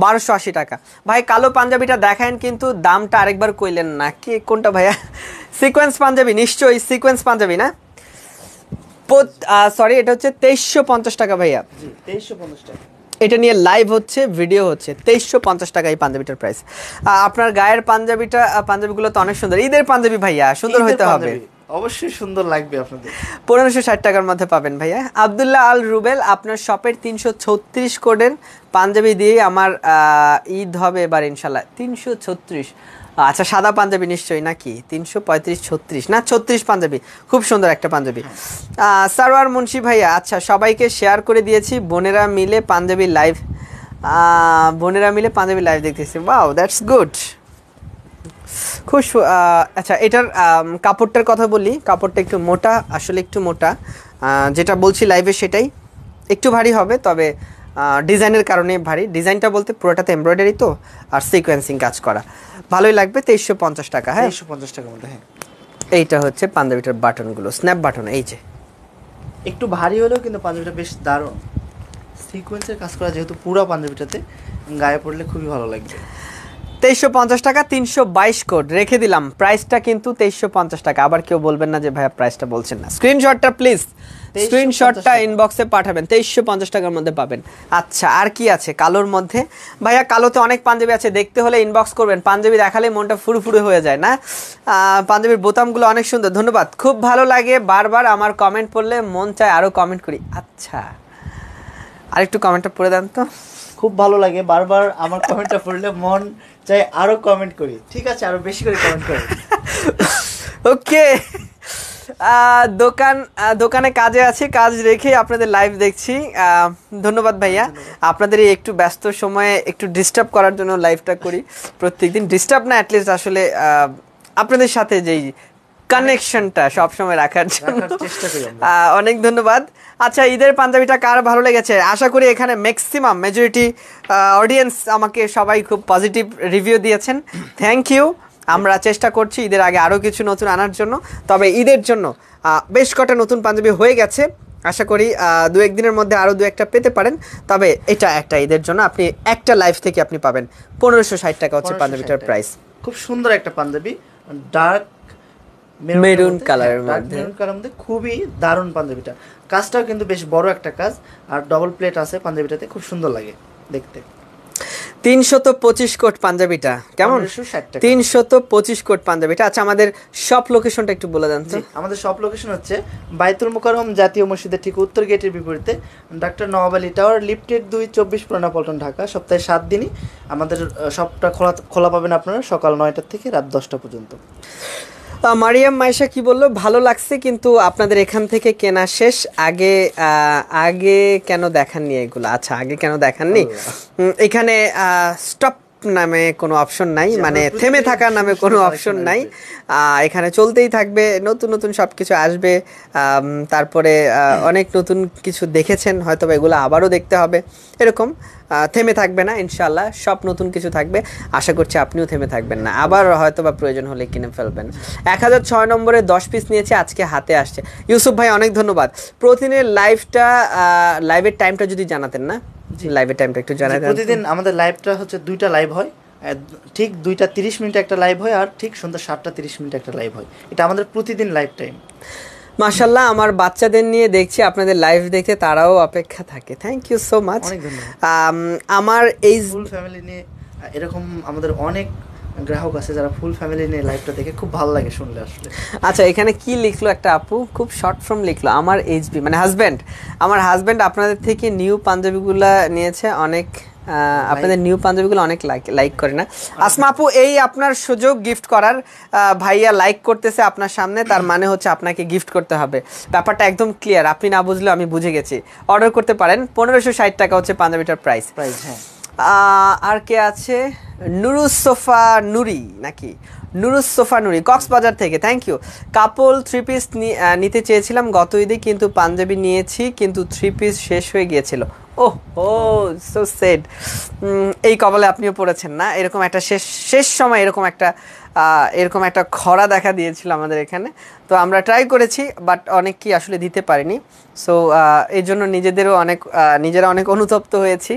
1280 টাকা। ভাই কালো পাঞ্জাবিটা দেখান, কিন্তু দামটা আরেকবার কইলেন না। কি কোনটা ভাইয়া? সিকোয়েন্স পাঞ্জাবি, নিশ্চয়ই সিকোয়েন্স পাঞ্জাবি না? সরি এটা হচ্ছে 2350 টাকা ভাইয়া। 2350 টাকা। এটা নিয়ে লাইভ হচ্ছে, ভিডিও হচ্ছে। 2350 টাকা এই পাঞ্জাবিটার প্রাইস। আপনার গায়ের পাঞ্জাবিগুলো তো অনেক সুন্দর। ঈদের পাঞ্জাবি ভাইয়া, সুন্দর হইতে হবে, অবশ্যই সুন্দর লাগবে আপনাদের। 1560 টাকার মধ্যে পাবেন ভাইয়া। আব্দুল্লাহ আল রুবেল, আপনার শপের 336 কোডের পাঞ্জাবি দিয়ে আমার ঈদ হবে এবার ইনশাল্লাহ। 336, আচ্ছা সাদা পাঞ্জাবি নিশ্চয়ই নাকি? 335 36 না 36 পাঞ্জাবি, খুব সুন্দর একটা পাঞ্জাবি। সারোয়ার মুন্সি ভাইয়া, আচ্ছা সবাইকে শেয়ার করে দিয়েছি। বোনেরা মিলে পাঞ্জাবি লাইভ দেখতেছি। ওয়াও দ্যাটস গুড, খুব আচ্ছা এটার কাপড়টার কথা বলি। কাপড়টা একটু মোটা, আসলে একটু মোটা, যেটা বলছি লাইভে সেটাই। একটু ভারী হবে, তবে ডিজাইনের কারণে ভারী। ডিজাইনটা বলতে পুরোটাতে এমব্রয়ডারি তো, আর সিকোয়েন্সিং কাজ করা, ভালোই লাগবে। 2350 টাকা। হ্যাঁ 2350 টাকার মধ্যে। হ্যাঁ এইটা হচ্ছে পাঞ্জাবিটার বাটনগুলো, স্ন্যাপ বাটন, এই যে একটু ভারী হলেও কিন্তু পাঞ্জাবিটা বেশ দারুণ। সিকোয়েন্সের কাজ করা যেহেতু পুরো পাঞ্জাবিটাতে, গায়ে পড়লে খুবই ভালো লাগবে। 2350 টাকা, 322 কোড রেখে দিলাম। প্রাইসটা কিন্তু 2350 টাকা। আবার কেউ বলবেন না যে ভাইয়া প্রাইসটা বলছেন না। স্ক্রিনশটটা প্লিজ, স্ক্রিনশটটা ইনবক্সে পাঠাবেন। 2350 টাকার মধ্যে পাবেন। আচ্ছা আর কি আছে কালোর মধ্যে? ভাইয়া কালোতে অনেক পাঞ্জাবি আছে, দেখতে হলে ইনবক্স করবেন। পাঞ্জাবি দেখালে মনটা ফুরফুরে হয়ে যায় না? পাঞ্জাবির বোতামগুলো অনেক সুন্দর, ধন্যবাদ। খুব ভালো লাগে, বারবার আমার কমেন্ট পড়লে মন চায় আরও কমেন্ট করি। আচ্ছা আরেকটু কমেন্টটা পড়ে দেন তো। খুব ভালো লাগে, বারবার আমার কমেন্টটা পড়লে মন চাই আরো কমেন্ট করি। ঠিক আছে, আরো বেশি করে কমেন্ট করি। ওকে, দোকানে কাজে আছি, কাজ রেখে আপনাদের লাইভ দেখছি। ধন্যবাদ ভাইয়া, আপনাদের এই একটু ব্যস্ত সময়ে একটু ডিস্টার্ব করার জন্য লাইভটা করি প্রত্যেকদিন। ডিস্টার্ব না, অ্যাটলিস্ট আসলে আপনাদের সাথে যেই কানেকশনটা সবসময় রাখার জন্য চেষ্টা করি। অনেক ধন্যবাদ। আচ্ছা ঈদের পাঞ্জাবিটা কার ভালো লেগেছে? আশা করি এখানে ম্যাক্সিমাম মেজরিটি অডিয়েন্স আমাকে সবাই খুব পজিটিভ রিভিউ দিয়েছেন, থ্যাংক ইউ। আমরা চেষ্টা করছি ঈদের আগে আরও কিছু নতুন আনার জন্য। তবে ঈদের জন্য বেশ কটা নতুন পাঞ্জাবি হয়ে গেছে, আশা করি 2-1 দিনের মধ্যে আরও 2-1টা পেতে পারেন। তবে এটা একটা ঈদের জন্য আপনি একটা লাইভ থেকে আপনি পাবেন 1560 টাকা হচ্ছে পাঞ্জাবিটার প্রাইস। খুব সুন্দর একটা পাঞ্জাবি, ডার্ক মেরুন কালারের মধ্যে, খুবই দারুণ পাঞ্জাবিটা। কাজটাও কিন্তু বেশ বড় একটা কাজ, আর ডবল প্লেট আছে পাঞ্জাবিটাতে, খুব সুন্দর লাগে দেখতে। 325 কোট পাঞ্জাবিটা কেমন? 325 কোট পাঞ্জাবিটা। আচ্ছা আমাদের শপ লোকেশনটা একটু বলে দেন তো। আমাদের শপ লোকেশন হচ্ছে বাইতুল মুকাররম জাতীয় মসজিদের ঠিক উত্তর গেটের বিপরীতে, doctor Nawab Ali tower, lifted 2, 24 পুরানা পল্টন, ঢাকা। সপ্তাহে 7 দিনই আমাদের শপটা খোলা পাবেন আপনারা, সকাল 9টা থেকে রাত 10টা পর্যন্ত। মারিয়াম মাইশা কি বললো? ভালো লাগছে, কিন্তু আপনাদের এখান থেকে কেনা শেষ, আগে কেন দেখাননি এগুলো? আচ্ছা আগে কেন দেখাননি? এখানে স্টপ নামে কোনো অপশন নাই, জি, মানে আমরা থেমে প্রতিদিন থাকার নামে সুন্দর কোনো collection অপশন আসবে। নাই। এখানে চলতেই থাকবে, নতুন নতুন সব কিছু আসবে। তারপরে অনেক নতুন কিছু দেখেছেন হয়তো বা এগুলো আবারও দেখতে হবে, এরকম থেমে থাকবে না ইনশাল্লাহ, সব নতুন কিছু থাকবে। আশা করছি আপনিও থেমে থাকবেন না, আবার হয়তো বা প্রয়োজন হলে কিনে ফেলবেন। 1006 নম্বরে 10 পিস নিয়েছে, আজকে হাতে আসছে। ইউসুফ ভাই অনেক ধন্যবাদ। প্রতিদিনের লাইভের টাইমটা যদি জানাতেন না, লাইভের টাইমটা একটু জি, জানাতেন। প্রতিদিন আমাদের লাইভটা হচ্ছে 2টা লাইভ হয়, ঠিক 2টা 30 মিনিটে একটা লাইভ হয়, আর ঠিক সন্ধ্যা 7টা 30 মিনিটে একটা লাইভ হয়। এটা আমাদের প্রতিদিন লাইভ টাইম। মাশাল্লাহ, আমার বাচ্চাদের নিয়ে দেখছি আপনাদের লাইভ দেখতে, তারাও অপেক্ষা থাকে। Thank you so much. অনেক ধন্যবাদ। আমার এই ফুল ফ্যামিলি নিয়ে এরকম আমাদের অনেক গ্রাহক আছে যারা ফুল ফ্যামিলি নিয়ে লাইভটা দেখে, খুব ভালো লাগে শুনলে আসলে। আচ্ছা, এখানে কি লিখলো একটা আপু, খুব শর্ট ফর্ম লিখলো, আমার এইচবি মানে হাজব্যান্ড, আমার হাজব্যান্ড আপনাদের থেকে নিউ পাঞ্জাবিগুলা নিয়েছে, অনেক আপনাদের নিউ পাঞ্জাবিগুলো অনেক লাইক করে না। আসমা আপু, এই আপনার সুযোগ গিফট করার, ভাইয়া লাইক করতেছে আপনার সামনে, তার মানে হচ্ছে আপনাকে গিফট করতে হবে। ব্যাপারটা একদম ক্লিয়ার, আপনি না বুঝলেও আমি বুঝে গেছি। অর্ডার করতে পারেন, 1560 টাকা হচ্ছে পাঞ্জাবিটার প্রাইস। হ্যাঁ। আর কে আছে? নুরুসোফা নুরি নাকি? নুরুসোফা নুরি কক্সবাজার থেকে, থ্যাংক ইউ। কাপল 3 পিস নিতে চেয়েছিলাম গত ঈদে, কিন্তু পাঞ্জাবি নিয়েছি, কিন্তু 3 পিস শেষ হয়ে গিয়েছিল। ওহ ও, সো সেড। এই কবলে আপনিও পড়েছেন না? এরকম একটা শেষ সময় এরকম একটা খরা দেখা দিয়েছিল আমাদের এখানে, তো আমরা ট্রাই করেছি, বাট অনেক কি আসলে দিতে পারিনি। সো এই জন্য নিজেরা অনেক অনুতপ্ত হয়েছি,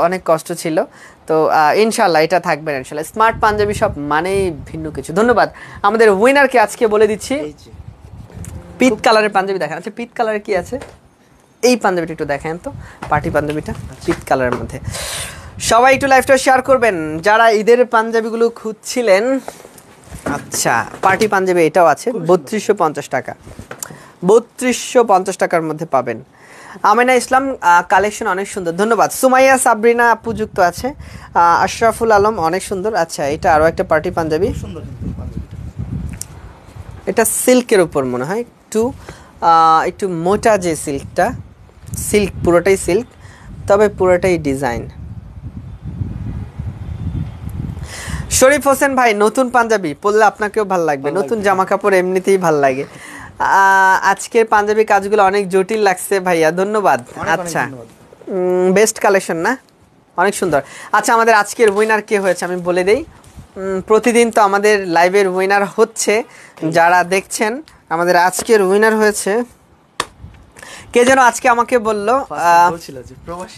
অনেক কষ্ট ছিল। তো ইনশাল্লাহ এটা থাকবে ইনশাল্লাহ। স্মার্ট পাঞ্জাবি সব মানেই ভিন্ন কিছু। ধন্যবাদ। আমাদের উইনারকে আজকে বলে দিচ্ছি। পিট কালারের পাঞ্জাবি দেখেন। আচ্ছা, পিট কালারে কি আছে? এই পাঞ্জাবিটা একটু দেখেন তো, পার্টি পাঞ্জাবিটা পিট কালারের মধ্যে। সবাই একটু লাইভটা শেয়ার করবেন যারা ঈদের পাঞ্জাবিগুলো খুঁজছিলেন। আচ্ছা, পার্টি পাঞ্জাবি এটাও আছে, 3250 টাকা, 3250 টাকার মধ্যে পাবেন। আমিনা ইসলাম, কালেকশন অনেক সুন্দর, ধন্যবাদ। সুমাইয়া সাবরিনা আপু যুক্ত আছে। আশরাফুল আলম, অনেক সুন্দর। আচ্ছা, এটা আরও একটা পার্টি পাঞ্জাবি, সুন্দর এটা সিল্কের উপর মনে হয়, একটু মোটা, যে সিল্কটা, সিল্ক পুরোটাই সিল্ক, তবে পুরোটাই ডিজাইন। শরীফ হোসেন ভাই, নতুন পাঞ্জাবি পরলে আপনাকেও ভালো লাগবে, নতুন জামা কাপড় এমনিতেই ভালো লাগে। আজকের পাঞ্জাবি কাজগুলো অনেক জটিল লাগছে ভাইয়া, ধন্যবাদ। আচ্ছা, বেস্ট কালেকশন না, অনেক সুন্দর। আচ্ছা, আমাদের আজকের উইনার কে হয়েছে আমি বলে দেই। প্রতিদিন তো আমাদের লাইভের উইনার হচ্ছে, যারা দেখছেন, আমাদের আজকের উইনার হয়েছে কে যেন আজকে আমাকে বললো,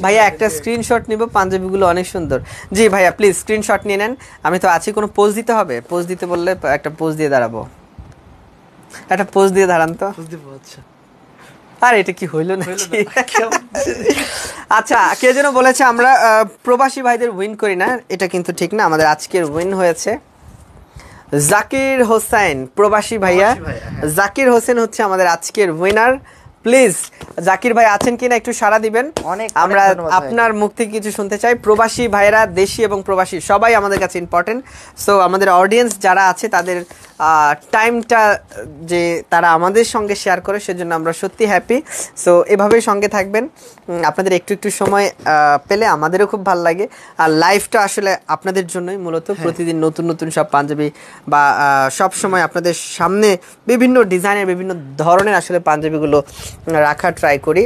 ভাইয়া একটা স্ক্রিনশট নিব, পাঞ্জাবিগুলো অনেক সুন্দর। জি ভাইয়া, প্লিজ স্ক্রিনশট নিয়ে নেন। আমি তো আছি, কোনো পোজ দিতে হবে? পোজ দিতে বললে একটা পোজ দিয়ে দাঁড়াবো, একটা পোজ দিয়ে দাঁড়ান তো। আর এটা কি হইল না? আচ্ছা, কে যেন বলেছে আমরা প্রবাসী ভাইদের উইন করি না, এটা কিন্তু ঠিক না। আমাদের আজকের উইন হয়েছে জাকির হোসেন, প্রবাসী ভাইয়া। জাকির হোসেন হচ্ছে আমাদের আজকের উইনার। প্লিজ জাকির ভাই আছেন কিনা একটু সাড়া দিবেন, আমরা আপনার মুখ থেকে কিছু শুনতে চাই। প্রবাসী ভাইরা, দেশি এবং প্রবাসী সবাই আমাদের কাছে ইম্পর্টেন্ট। সো আমাদের অডিয়েন্স যারা আছে তাদের টাইমটা যে তারা আমাদের সঙ্গে শেয়ার করে, সেজন্য আমরা সত্যি হ্যাপি। সো এভাবেই সঙ্গে থাকবেন, আপনাদের একটু একটু সময় পেলে আমাদেরও খুব ভালো লাগে। আর লাইফটা আসলে আপনাদের জন্যই মূলত, প্রতিদিন নতুন নতুন সব পাঞ্জাবি বা সব সময় আপনাদের সামনে বিভিন্ন ডিজাইনের, বিভিন্ন ধরনের আসলে পাঞ্জাবিগুলো রাখার ট্রাই করি।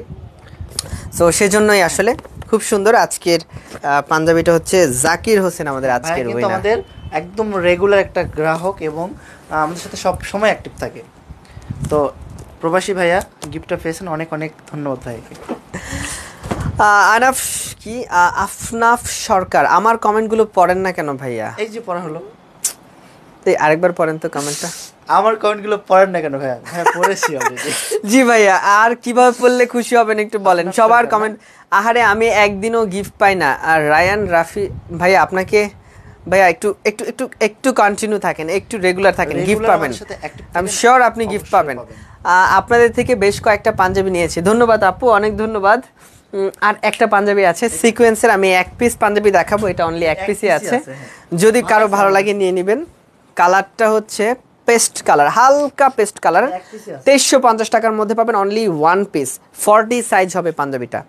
সো সেজন্যই আসলে খুব সুন্দর। আজকের পাঞ্জাবিটা হচ্ছে জাকির হোসেন আমাদের আজকের উইনার, আমাদের একদম রেগুলার একটা গ্রাহক এবং আমাদের সাথে সব সময় অ্যাক্টিভ থাকে। তো প্রবাসী ভাইয়া গিফটটা পেয়েছেন, অনেক অনেক ধন্যবাদ ভাইকে। আফনাফ সরকার, আমার কমেন্টগুলো পড়েন না কেন ভাইয়া? এই যে পড়া হলো, আরেকবার পড়েন তো কমেন্টটা। আমার কমেন্টগুলো পড়েন না কেন ভাইয়া? হ্যাঁ, পড়েছি অলরেডি। জি ভাইয়া, আর কিভাবে পড়লে খুশি হবেন একটু বলেন। সবার কমেন্ট, আহারে আমি একদিনও গিফট পাই না। আর রায়ান রাফি ভাইয়া, আপনাকে ভাইয়া একটু একটু একটু একটু কন্টিনিউ থাকেন, একটু রেগুলার থাকেন, গিফট পাবেন, আমি শিওর আপনি গিফট পাবেন। আপনাদের থেকে বেশ কয়েকটা পাঞ্জাবি নিয়েছি, ধন্যবাদ আপু, অনেক ধন্যবাদ। আর একটা পাঞ্জাবি আছে সিকোয়েন্সের, আমি এক পিস পাঞ্জাবি দেখাবো, এটা অনলি এক পিসই আছে, যদি কারো ভালো লাগে নিয়ে নেবেন। কালারটা হচ্ছে পেস্ট কালার, হালকা পেস্ট কালার, 2350 টাকার মধ্যে পাবেন, অনলি ওয়ান পিস, 40 সাইজ হবে পাঞ্জাবিটা,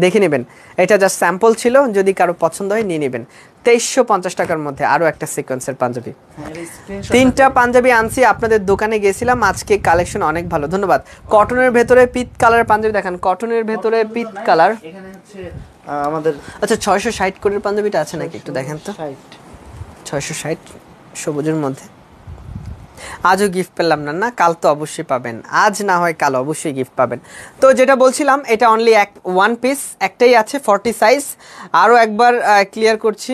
দেখে নেবেন, এটা জাস্ট স্যাম্পল ছিল, যদি কারো পছন্দ হয় নিয়ে নেবেন। 2350 টাকার মধ্যে আরও একটা সিকোয়েন্সের পাঞ্জাবি। 3টা পাঞ্জাবি আনছি, আপনাদের দোকানে গেছিলাম, আজকে কালেকশন অনেক ভালো, ধন্যবাদ। কটনের ভেতরে পিত কালারের পাঞ্জাবি দেখান, কটনের ভেতরে পিত কালার। এখানে হচ্ছে আমাদের আচ্ছা 660 কোটের পাঞ্জাবিটা আছে নাকি একটু দেখেন তো। 660 সবুজের মধ্যে। আজও গিফট পেলাম না, না কাল তো অবশ্যই পাবেন, আজ না হয় কাল অবশ্যই গিফট পাবেন। তো যেটা বলছিলাম, এটা অনলি ওয়ান পিস, একটাই আছে 40 সাইজ। আরও একবার ক্লিয়ার করছি,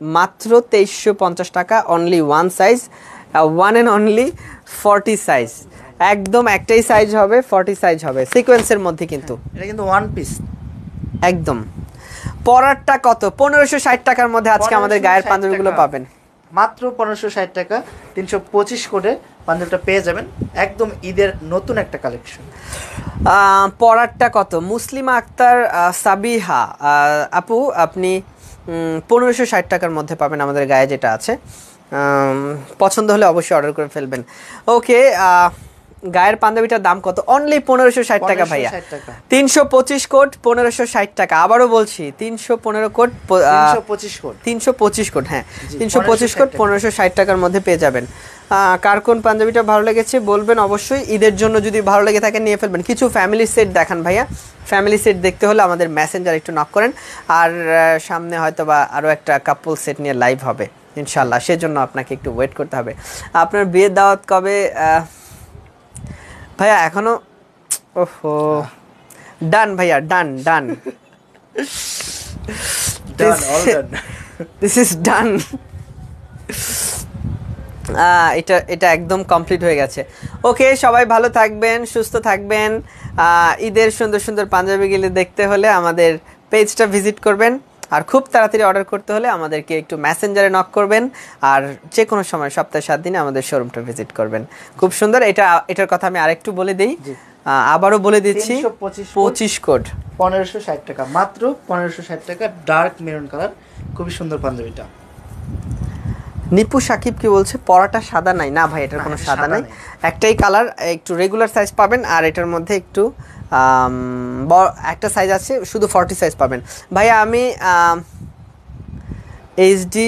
মাত্র 2350 টাকা, only one size, one and only 40 size. একদম একটাই সাইজ হবে, 40 সাইজ হবে, সিকোয়েন্সের মধ্যে কিন্তু। এটা কিন্তু ওয়ান পিস একদম। পরারটা কত? 1560 টাকার মধ্যে আজকে আমাদের গায়ের পাঞ্জাবিগুলো পাবেন, মাত্র 1560 টাকা। 325 কোডে পাঞ্জাবিটা পেয়ে যাবেন, একদম ঈদের নতুন একটা কালেকশন। পরারটা কত? মুসলিমা আক্তার সাবিহা আপু, আপনি 1560 টাকার মধ্যে পাবেন আমাদের গায়ে যেটা আছে। পছন্দ হলে অবশ্যই অর্ডার করে ফেলবেন। ওকে, গায়ের পাঞ্জাবিটার দাম কত? অনলি 1560 টাকা ভাইয়া। 325 কোট 1560 টাকা। আবারও বলছি 315 কোট 325 কোট, হ্যাঁ 325 কোট 1560 টাকার মধ্যে পেয়ে যাবেন। কার কোন পাঞ্জাবিটা ভালো লেগেছে বলবেন অবশ্যই। ঈদের জন্য যদি ভালো লেগে থাকে নিয়ে ফেলবেন। কিছু ফ্যামিলি সেট দেখান ভাইয়া, ফ্যামিলি সেট দেখতে হলে আমাদের মেসেঞ্জার একটু নক করেন। আর সামনে হয়তো বা আরও একটা কাপল সেট নিয়ে লাইভ হবে ইনশাল্লাহ, সেজন্য আপনাকে একটু ওয়েট করতে হবে। আপনার বিয়ের দাওয়াত কবে ভাইয়া? এখনো ওহো, ডান ভাইয়া, ডান ডান, দিস ইজ ডান। এটা একদম কমপ্লিট হয়ে গেছে। ওকে, সবাই ভালো থাকবেন, সুস্থ থাকবেন। ঈদের সুন্দর সুন্দর পাঞ্জাবিগুলি দেখতে হলে আমাদের পেজটা ভিজিট করবেন, আর খুব তাড়াতাড়ি অর্ডার করতে হলে আমাদেরকে একটু মেসেঞ্জারে নক করবেন, আর যে কোনো সময় সপ্তাহে 7 দিনে আমাদের শোরুমটা ভিজিট করবেন। খুব সুন্দর। এটার কথা আমি আরেকটু বলে দিই, আবারও বলে দিচ্ছি, 25 কোড 1560 টাকা, মাত্র 1560 টাকা। ডার্ক মেরুন কালার, খুবই সুন্দর পাঞ্জাবিটা। নিপু সাকিব কি বলছে পরাটা সাদা নাই? না ভাই, এটার কোনো সাদা নাই, একটাই কালার, একটু রেগুলার সাইজ পাবেন। আর এটার মধ্যে একটু একটা সাইজ আছে, শুধু 40 সাইজ পাবেন। ভাইয়া আমি এইচডি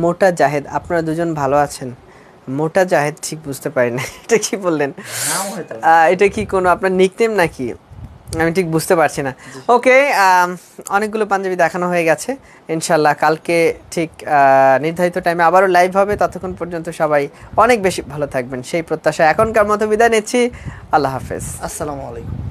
মোটা জাহেদ, আপনারা দুজন ভালো আছেন? মোটা জাহেদ ঠিক বুঝতে পারি না, এটা কি বললেন? এটা কি কোনো আপনার নিকনেম নাকি? আমি ঠিক বুঝতে পারছি না। ওকে, অনেকগুলো পাঞ্জাবি দেখানো হয়ে গেছে। ইনশাল্লাহ কালকে ঠিক নির্ধারিত টাইমে আবারও লাইভ হবে। ততক্ষণ পর্যন্ত সবাই অনেক বেশি ভালো থাকবেন সেই প্রত্যাশা এখনকার মতো বিদায় নিচ্ছি। আল্লাহ হাফেজ, আসসালামু আলাইকুম।